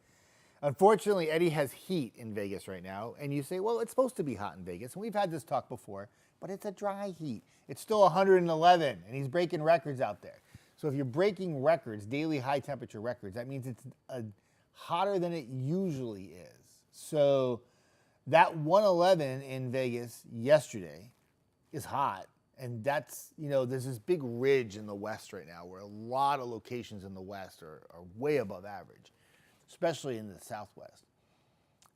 unfortunately, Eddie has heat in Vegas right now. And you say, well, it's supposed to be hot in Vegas. And we've had this talk before, but it's a dry heat. It's still 111, and he's breaking records out there. So if you're breaking records, daily high temperature records, that means it's hotter than it usually is. So that 111 in Vegas yesterday is hot. And that's, there's this big ridge in the West right now where a lot of locations in the West are way above average, especially in the Southwest.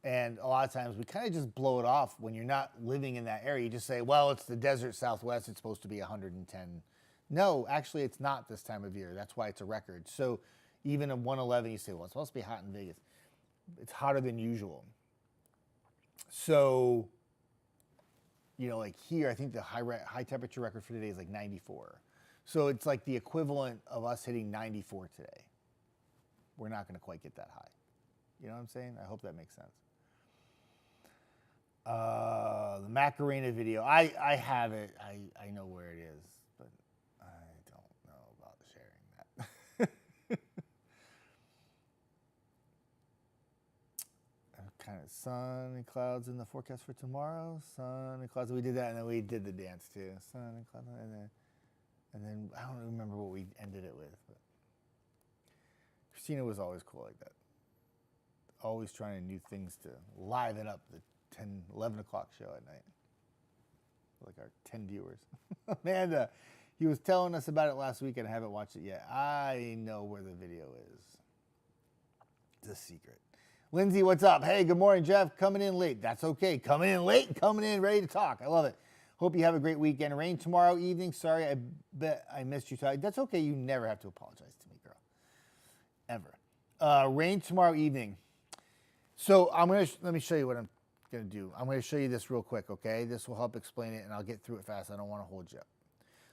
And a lot of times we kind of just blow it off when you're not living in that area. You just say, well, it's the desert Southwest. It's supposed to be 110. No, actually, it's not this time of year. That's why it's a record. So even a 111, you say, well, it's supposed to be hot in Vegas. It's hotter than usual. So, like here, I think the high temperature record for today is like 94. So it's like the equivalent of us hitting 94 today. We're not going to quite get that high. You know what I'm saying? I hope that makes sense. The Macarena video, I have it. I know where it is, but I don't know about sharing that. Kind of sun and clouds in the forecast for tomorrow. Sun and clouds. We did that, and then we did the dance too. Sun and clouds, and then I don't remember what we ended it with. But Christina was always cool like that. Always trying new things to liven up the 10, 11 o'clock show at night. Like our 10 viewers. Amanda, he was telling us about it last week and I haven't watched it yet. I know where the video is. It's a secret. Lindsay, what's up? Hey, good morning, Jeff. Coming in late. That's okay. Coming in late, coming in ready to talk. I love it. Hope you have a great weekend. Rain tomorrow evening. Sorry, I bet I missed you. That's okay. You never have to apologize to me, girl. Ever. Rain tomorrow evening. So let me show you what I'm going to do. I'm going to show you this real quick, okay? This will help explain it, and I'll get through it fast. I don't want to hold you up.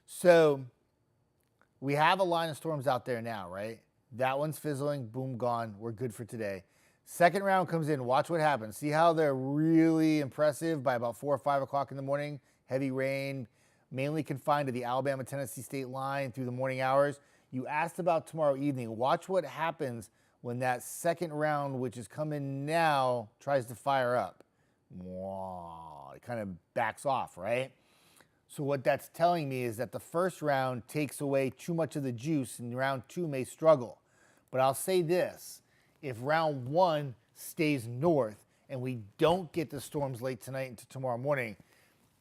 So we have a line of storms out there now, right? That one's fizzling. Boom, gone. We're good for today. Second round comes in. Watch what happens. See how they're really impressive by about 4 or 5 o'clock in the morning? Heavy rain, mainly confined to the Alabama-Tennessee state line through the morning hours. You asked about tomorrow evening. Watch what happens when that second round, which is coming now, tries to fire up. It kind of backs off, right? So what that's telling me is that the first round takes away too much of the juice and round two may struggle. But I'll say this, if round one stays north and we don't get the storms late tonight into tomorrow morning,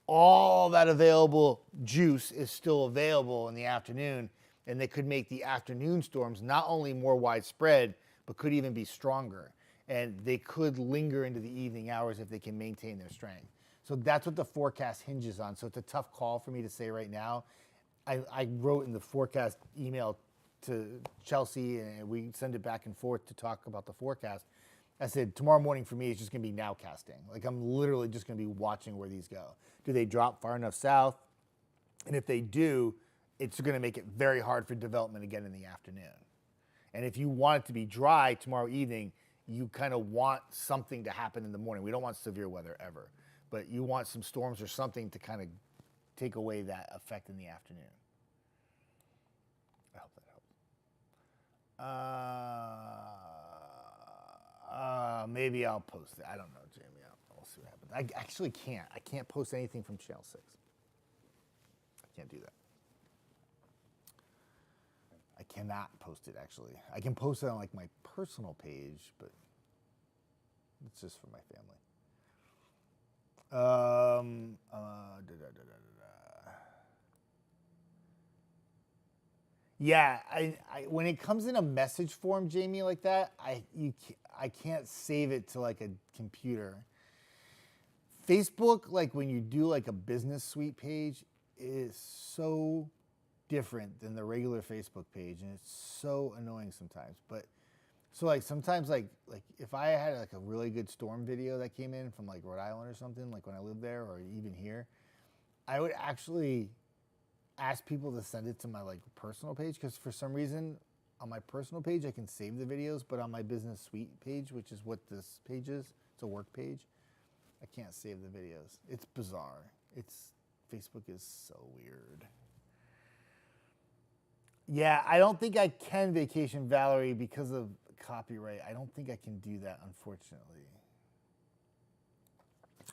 all that available juice is still available in the afternoon, and they could make the afternoon storms not only more widespread, but could even be stronger. And they could linger into the evening hours if they can maintain their strength. So that's what the forecast hinges on. So it's a tough call for me to say right now. I wrote in the forecast email to Chelsea, and we send it back and forth to talk about the forecast. I said, tomorrow morning for me is just going to be nowcasting. Like I'm literally just going to be watching where these go. Do they drop far enough south? And if they do, it's going to make it very hard for development again in the afternoon. And if you want it to be dry tomorrow evening, you kind of want something to happen in the morning. We don't want severe weather ever, but you want some storms or something to kind of take away that effect in the afternoon. I hope that helps. Maybe I'll post it. I don't know, Jamie. I'll see what happens. I actually can't. I can't post anything from Channel 6. I can't do that. I cannot post it, actually. I can post it on like my personal page, but it's just for my family. Yeah, when it comes in a message form, Jamie, like that, I can't save it to like a computer. Facebook, like when you do like a business suite page, is so different than the regular Facebook page, and it's so annoying sometimes. But so like sometimes like if I had like a really good storm video that came in from like Rhode Island or something, like when I lived there or even here, I would actually ask people to send it to my like personal page, because for some reason on my personal page I can save the videos, but on my business suite page, which is what this page is, it's a work page, I can't save the videos. It's bizarre. Facebook is so weird. Yeah, I don't think I can vacation Valerie because of copyright. I don't think I can do that, unfortunately.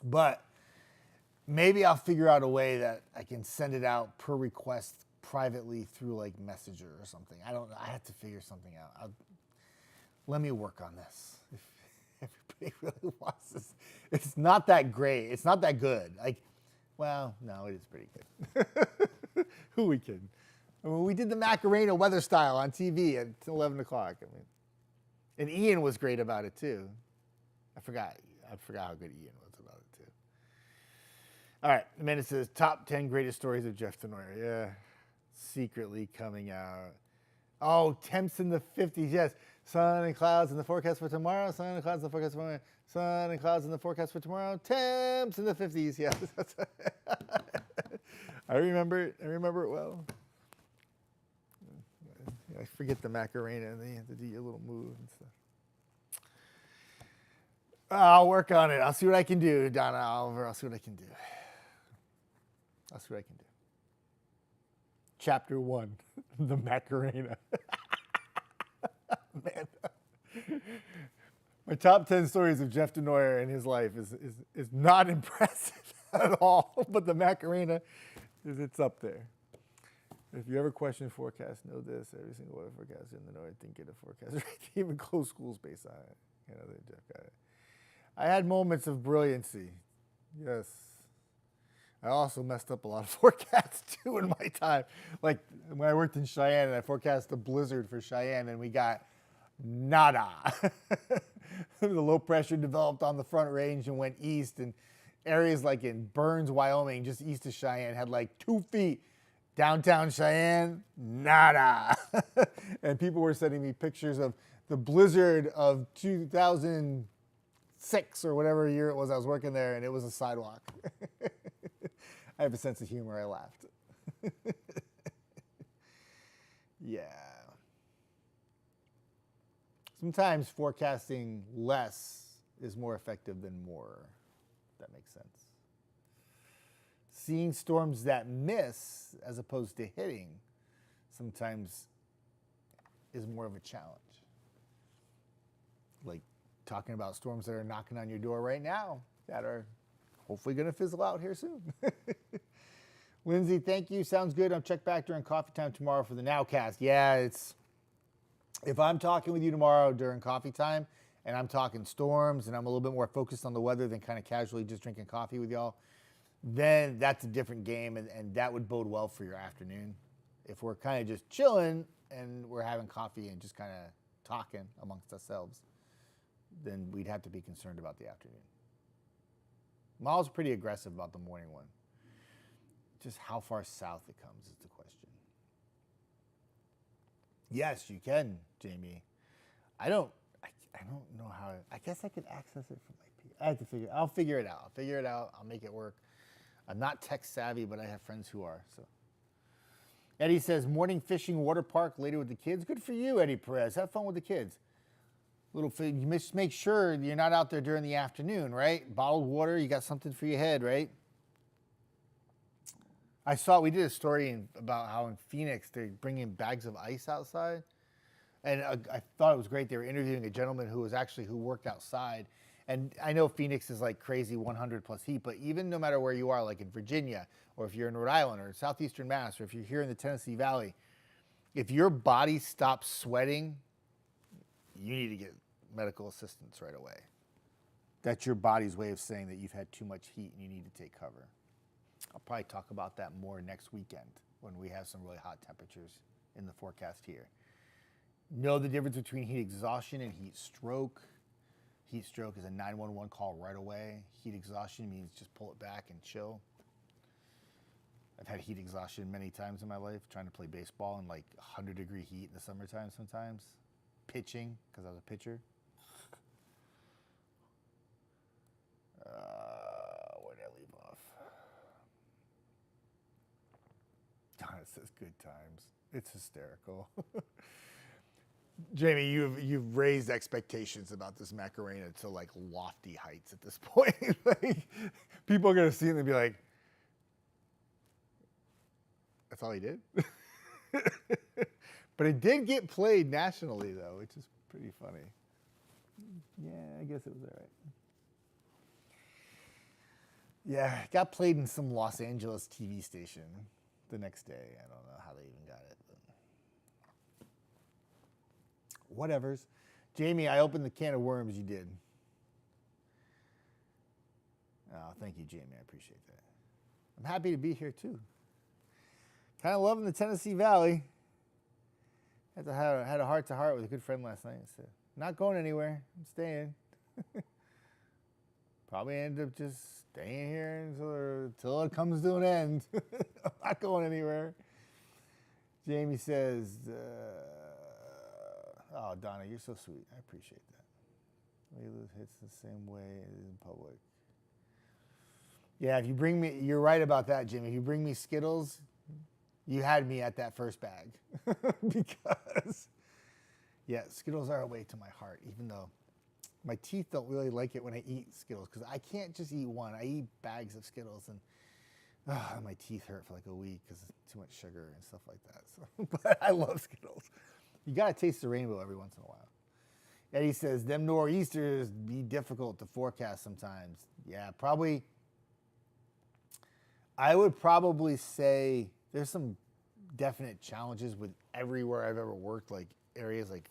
But maybe I'll figure out a way that I can send it out per request privately through like Messenger or something. I don't know. I have to figure something out. Let me work on this. If everybody really wants this. It's not that great. It's not that good. Like, well, no, it is pretty good. Who are we kidding? I mean, we did the Macarena weather style on TV at 11 o'clock. I mean, and Ian was great about it too. I forgot how good Ian was about it too. All right, Amanda says, top 10 greatest stories of Jeff Denoyer. Yeah, secretly coming out. Oh, temps in the 50s, yes. Sun and clouds in the forecast for tomorrow. Sun and clouds in the forecast for tomorrow. Sun and clouds in the forecast for tomorrow. Temps in the 50s, yes. I remember it well. I forget the Macarena, and then you have to do your little move and stuff. I'll work on it. I'll see what I can do, Donna Oliver. I'll see what I can do. Chapter 1, the Macarena. Man. My top 10 stories of Jeff Denoyer in his life is not impressive at all, but the Macarena it's up there. If you ever question forecast, know this: every single weather forecast in the north didn't get a forecast right. Even close schools based on it. You know, Jeff got it. I had moments of brilliancy. Yes. I also messed up a lot of forecasts too in my time. Like when I worked in Cheyenne and I forecast a blizzard for Cheyenne and we got nada. The low pressure developed on the front range and went east, and areas like in Burns, Wyoming, just east of Cheyenne, had like 2 feet. Downtown Cheyenne, nada. And people were sending me pictures of the blizzard of 2006 or whatever year it was I was working there, and it was a sidewalk. I have a sense of humor. I laughed. Yeah. Sometimes forecasting less is more effective than more. If that makes sense. Seeing storms that miss as opposed to hitting sometimes is more of a challenge. Like talking about storms that are knocking on your door right now that are hopefully going to fizzle out here soon. Lindsay, thank you. Sounds good. I'll check back during coffee time tomorrow for the Nowcast. Yeah, if I'm talking with you tomorrow during coffee time and I'm talking storms and I'm a little bit more focused on the weather than kind of casually just drinking coffee with y'all, then that's a different game, and that would bode well for your afternoon. If we're kind of just chilling and we're having coffee and just kind of talking amongst ourselves, then we'd have to be concerned about the afternoon. Miles pretty aggressive about the morning one. Just how far south it comes is the question. Yes, you can, Jamie. I don't know how. I guess I could access it from my PC. I'll figure it out. I'll make it work. I'm not tech savvy, but I have friends who are. So, Eddie says, morning fishing water park later with the kids. Good for you, Eddie Perez. Have fun with the kids. You must make sure you're not out there during the afternoon, right? Bottled water, you got something for your head, right? We did a story about how in Phoenix they're bringing bags of ice outside. And I thought it was great. They were interviewing a gentleman who worked outside. And I know Phoenix is like crazy 100 plus heat, but even no matter where you are, like in Virginia, or if you're in Rhode Island or southeastern Mass, or if you're here in the Tennessee Valley, if your body stops sweating, you need to get medical assistance right away. That's your body's way of saying that you've had too much heat and you need to take cover. I'll probably talk about that more next weekend when we have some really hot temperatures in the forecast here. Know the difference between heat exhaustion and heat stroke. Heat stroke is a 911 call right away. Heat exhaustion means just pull it back and chill. I've had heat exhaustion many times in my life, trying to play baseball in like 100-degree heat in the summertime sometimes. Pitching, because I was a pitcher. Where did I leave off? Donna says good times. It's hysterical. Jamie, you've raised expectations about this Macarena to like lofty heights at this point. Like, people are gonna see it and be like, "That's all he did." But it did get played nationally, though, which is pretty funny. Yeah, I guess it was all right. Yeah, it got played in some Los Angeles TV station the next day. I don't know how they even got it. But whatevers. Jamie, I opened the can of worms you did. Oh, thank you, Jamie. I appreciate that. I'm happy to be here, too. Kind of loving the Tennessee Valley. Had a heart-to-heart with a good friend last night. So not going anywhere. I'm staying. Probably end up just staying here until it comes to an end. I'm not going anywhere. Jamie says, oh, Donna, you're so sweet. I appreciate that. Layla hits the same way in public. Yeah, if you bring me, you're right about that, Jimmy. If you bring me Skittles, you had me at that first bag. Because, yeah, Skittles are a way to my heart, even though my teeth don't really like it when I eat Skittles, because I can't just eat one. I eat bags of Skittles, and my teeth hurt for like a week because it's too much sugar and stuff like that. So, but I love Skittles. You got to taste the rainbow every once in a while. Eddie says, them nor'easters be difficult to forecast sometimes. Yeah, probably. I would probably say there's some definite challenges with everywhere I've ever worked, like areas, like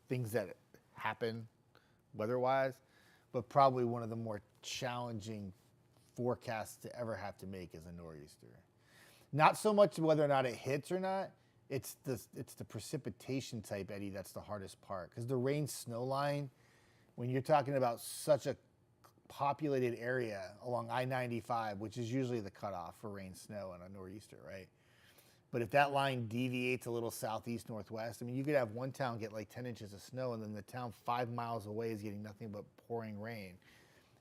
things that happen weather-wise, but probably one of the more challenging forecasts to ever have to make is a nor'easter. Not so much whether or not it hits or not, it's the precipitation type, Eddie, that's the hardest part. Because the rain-snow line, when you're talking about such a populated area along I-95, which is usually the cutoff for rain, snow, and a nor'easter, right? But if that line deviates a little southeast, northwest, I mean, you could have one town get like 10 inches of snow, and then the town 5 miles away is getting nothing but pouring rain.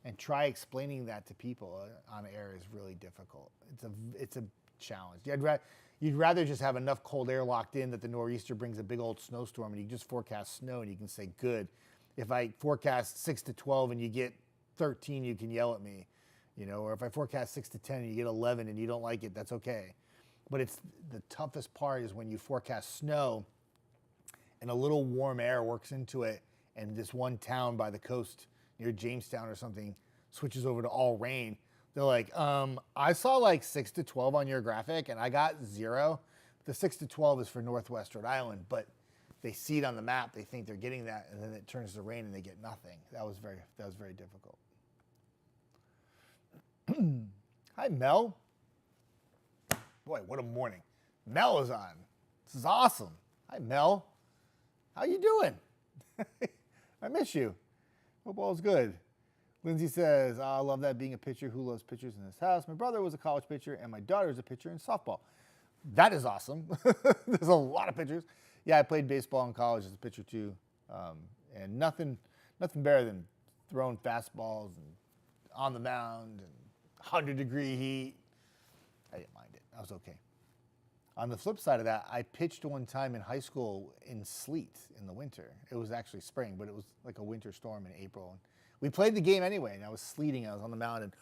And try explaining that to people on air is really difficult. It's a challenge. You'd rather just have enough cold air locked in that the nor'easter brings a big old snowstorm, and you just forecast snow, and you can say, good. If I forecast 6 to 12 and you get 13, you can yell at me, you know, or if I forecast 6 to 10 and you get 11 and you don't like it, that's okay. But it's the toughest part is when you forecast snow and a little warm air works into it, and this one town by the coast near Jamestown or something switches over to all rain. They're like, I saw like 6 to 12 on your graphic and I got 0. The 6 to 12 is for Northwest Rhode Island, but they see it on the map, they think they're getting that, and then it turns to rain and they get nothing. That was very difficult. Hi, Mel. Boy, what a morning. Mel is on. This is awesome. Hi, Mel. How you doing? I miss you. Hope all's good. Lindsay says, oh, I love that, being a pitcher. Who loves pitchers in this house? My brother was a college pitcher, and my daughter is a pitcher in softball. That is awesome. There's a lot of pitchers. Yeah, I played baseball in college as a pitcher, too. And nothing better than throwing fastballs and on the mound and 100-degree heat. I didn't mind it. I was okay. On the flip side of that, I pitched one time in high school in sleet in the winter. It was actually spring, but it was like a winter storm in April. And we played the game anyway, and I was sleeting. I was on the mound, and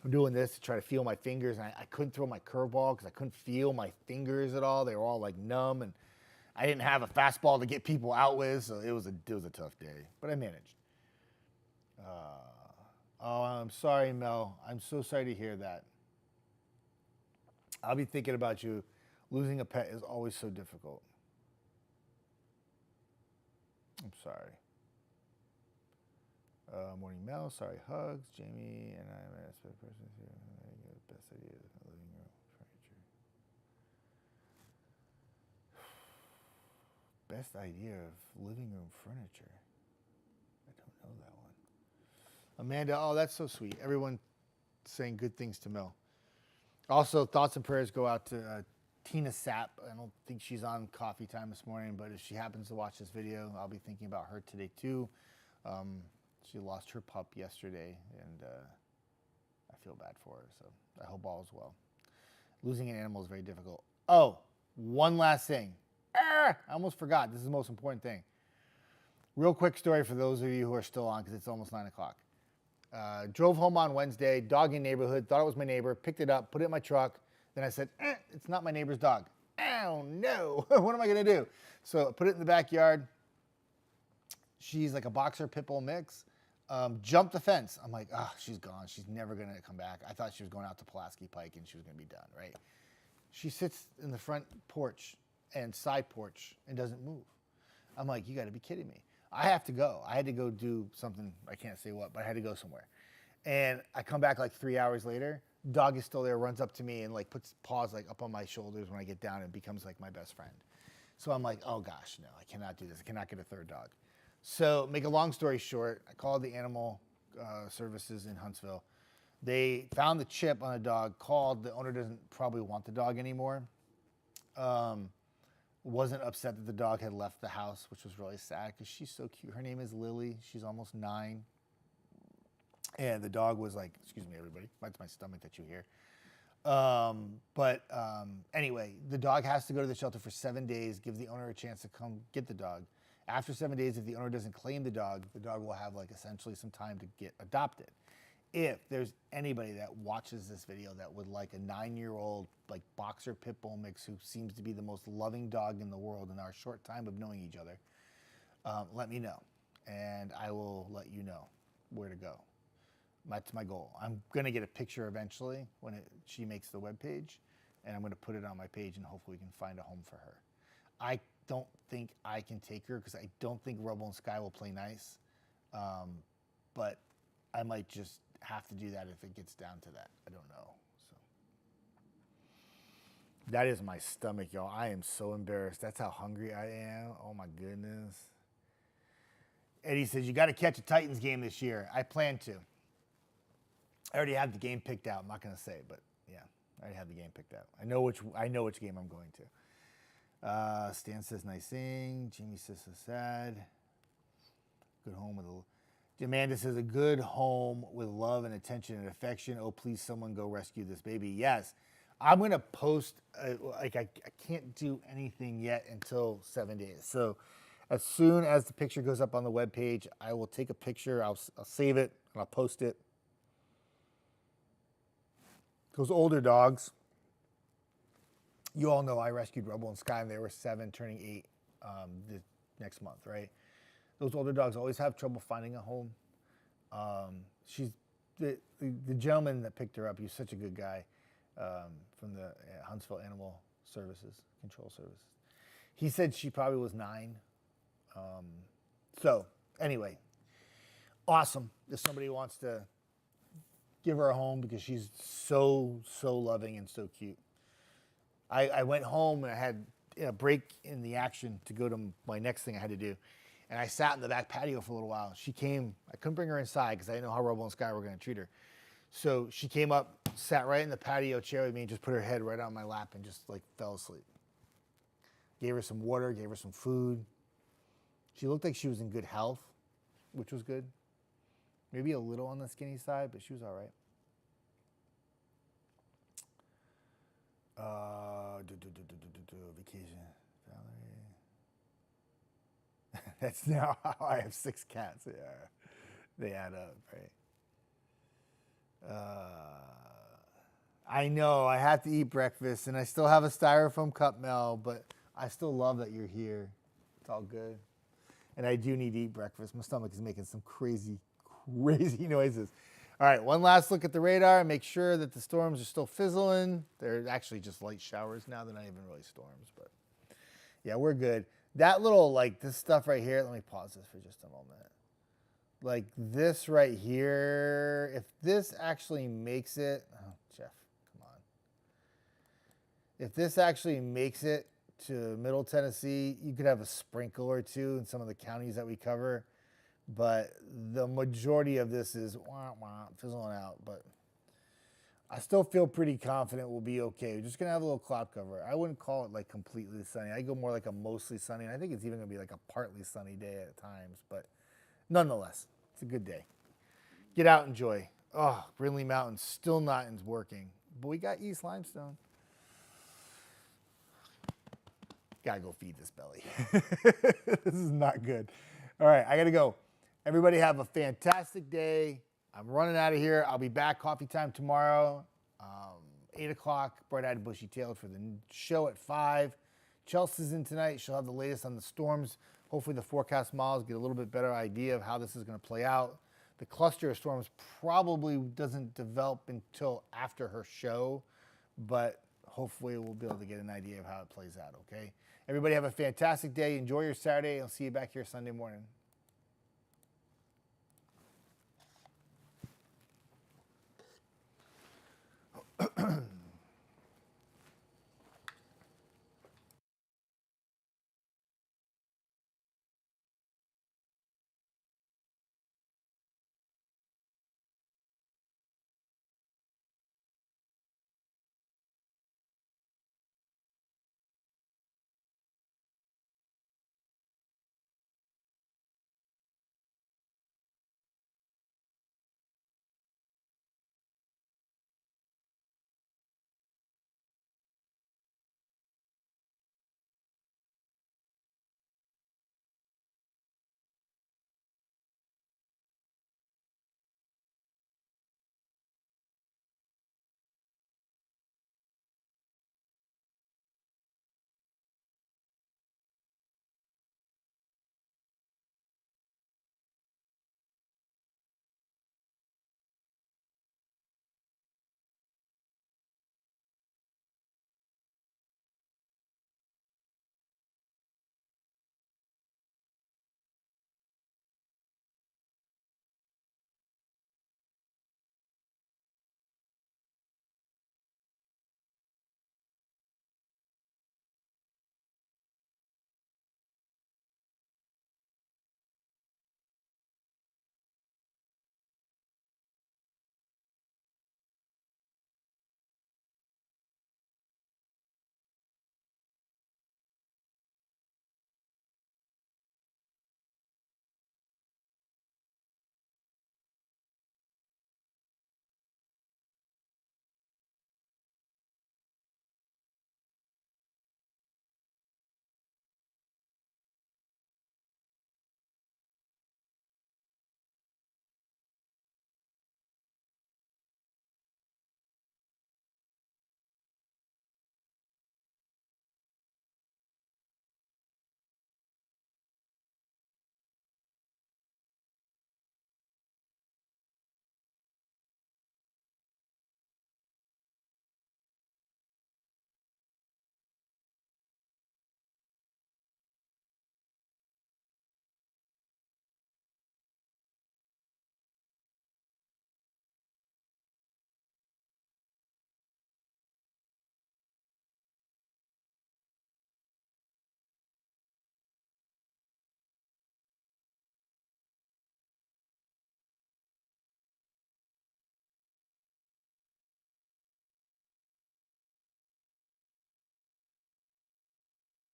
I'm doing this to try to feel my fingers, and I couldn't throw my curveball because I couldn't feel my fingers at all. They were all like numb, and I didn't have a fastball to get people out with, so it was a tough day, but I managed. Oh, I'm sorry, Mel. I'm so sorry to hear that. I'll be thinking about you. Losing a pet is always so difficult. I'm sorry. Morning Mel, sorry hugs. Jamie and I am an aspect person here. Best idea of living room furniture. Best idea of living room furniture. I don't know that one. Amanda, oh, that's so sweet. Everyone saying good things to Mel. Also, thoughts and prayers go out to Tina Sapp. I don't think she's on coffee time this morning, but if she happens to watch this video, I'll be thinking about her today too. She lost her pup yesterday, and I feel bad for her, so I hope all is well. Losing an animal is very difficult. Oh, one last thing. I almost forgot. This is the most important thing. Real quick story for those of you who are still on, because it's almost 9 o'clock. Drove home on Wednesday, dog in neighborhood, thought it was my neighbor, picked it up, put it in my truck. Then I said, it's not my neighbor's dog. Oh, no. What am I going to do? So I put it in the backyard. She's like a boxer pit bull mix. Jumped the fence. I'm like, she's gone. She's never going to come back. I thought she was going out to Pulaski Pike and she was going to be done, right? She sits in the front porch and side porch and doesn't move. I'm like, you got to be kidding me. I have to go. I had to go do something. I can't say what, but I had to go somewhere. And I come back like 3 hours later. Dog is still there, runs up to me and like puts paws like up on my shoulders when I get down and becomes like my best friend. So I'm like, oh gosh, no, I cannot do this. I cannot get a third dog. So make a long story short, I called the animal services in Huntsville. They found the chip on a dog, called. The owner doesn't probably want the dog anymore. Wasn't upset that the dog had left the house, which was really sad because she's so cute. Her name is Lily. She's almost 9. And the dog was like, excuse me, everybody. That's my stomach that you hear. Anyway, the dog has to go to the shelter for 7 days, give the owner a chance to come get the dog. After 7 days, if the owner doesn't claim the dog will have like essentially some time to get adopted. If there's anybody that watches this video that would like a 9-year-old like boxer pit bull mix who seems to be the most loving dog in the world in our short time of knowing each other, let me know, and I will let you know where to go. That's my goal. I'm gonna get a picture eventually when she makes the webpage, and I'm gonna put it on my page, and hopefully we can find a home for her. I don't think I can take her because I don't think Rubble and Sky will play nice, but I might just have to do that if it gets down to that. I don't know. So that is my stomach, y'all. I am so embarrassed. That's how hungry I am. Oh my goodness. Eddie says, you got to catch a Titans game this year. I plan to. I already have the game picked out. I'm not going to say, but yeah, I already have the game picked out. I know which game I'm going to. Stan says, nice thing. Jamie says, so sad. Good home with a... Amanda says, a good home with love and attention and affection. Oh, please, someone go rescue this baby. Yes. I'm going to post, I can't do anything yet until 7 days. So as soon as the picture goes up on the webpage, I will take a picture. I'll save it, and I'll post it. Those older dogs, you all know I rescued Rubble and Sky, and they were 7, turning 8 the next month, right? Those older dogs always have trouble finding a home. She's the gentleman that picked her up. He's such a good guy from the Huntsville Animal Control Services. He said she probably was 9. So anyway, awesome. If somebody wants to give her a home because she's so loving and so cute. I went home and I had a break in the action to go to my next thing I had to do. And I sat in the back patio for a little while. She came. I couldn't bring her inside because I didn't know how Rubble and Sky were going to treat her. So she came up, sat right in the patio chair with me, and just put her head right on my lap and just like fell asleep. Gave her some water, gave her some food. She looked like she was in good health, which was good. Maybe a little on the skinny side, but she was all right. Vacation. Valerie. That's now how I have 6 cats. Yeah, they add up, right? I know I have to eat breakfast, and I still have a styrofoam cup, Mel, but I still love that you're here. It's all good. And I do need to eat breakfast. My stomach is making some crazy noises. All right, one last look at the radar and make sure that the storms are still fizzling. They're actually just light showers now. They're not even really storms, but yeah, we're good. That little, like, this stuff right here, let me pause this for just a moment. like this right here, if this actually makes it, oh, Jeff, come on. If this actually makes it to Middle Tennessee, you could have a sprinkle or two in some of the counties that we cover, but the majority of this is fizzling out, but I still feel pretty confident we'll be okay. We're just going to have a little cloud cover. I wouldn't call it like completely sunny. I go more like a mostly sunny, and I think it's even going to be like a partly sunny day at times, but nonetheless, it's a good day. Get out, enjoy. Oh, Brindley Mountain still not working, but we got East Limestone. Gotta go feed this belly. This is not good. All right, I gotta go. Everybody have a fantastic day. I'm running out of here. I'll be back coffee time tomorrow, 8 o'clock, bright-eyed, bushy-tailed for the show at 5. Chelsea's in tonight. She'll have the latest on the storms. Hopefully the forecast models get a little bit better idea of how this is going to play out. The cluster of storms probably doesn't develop until after her show, but hopefully we'll be able to get an idea of how it plays out, okay? Everybody have a fantastic day. Enjoy your Saturday. I'll see you back here Sunday morning.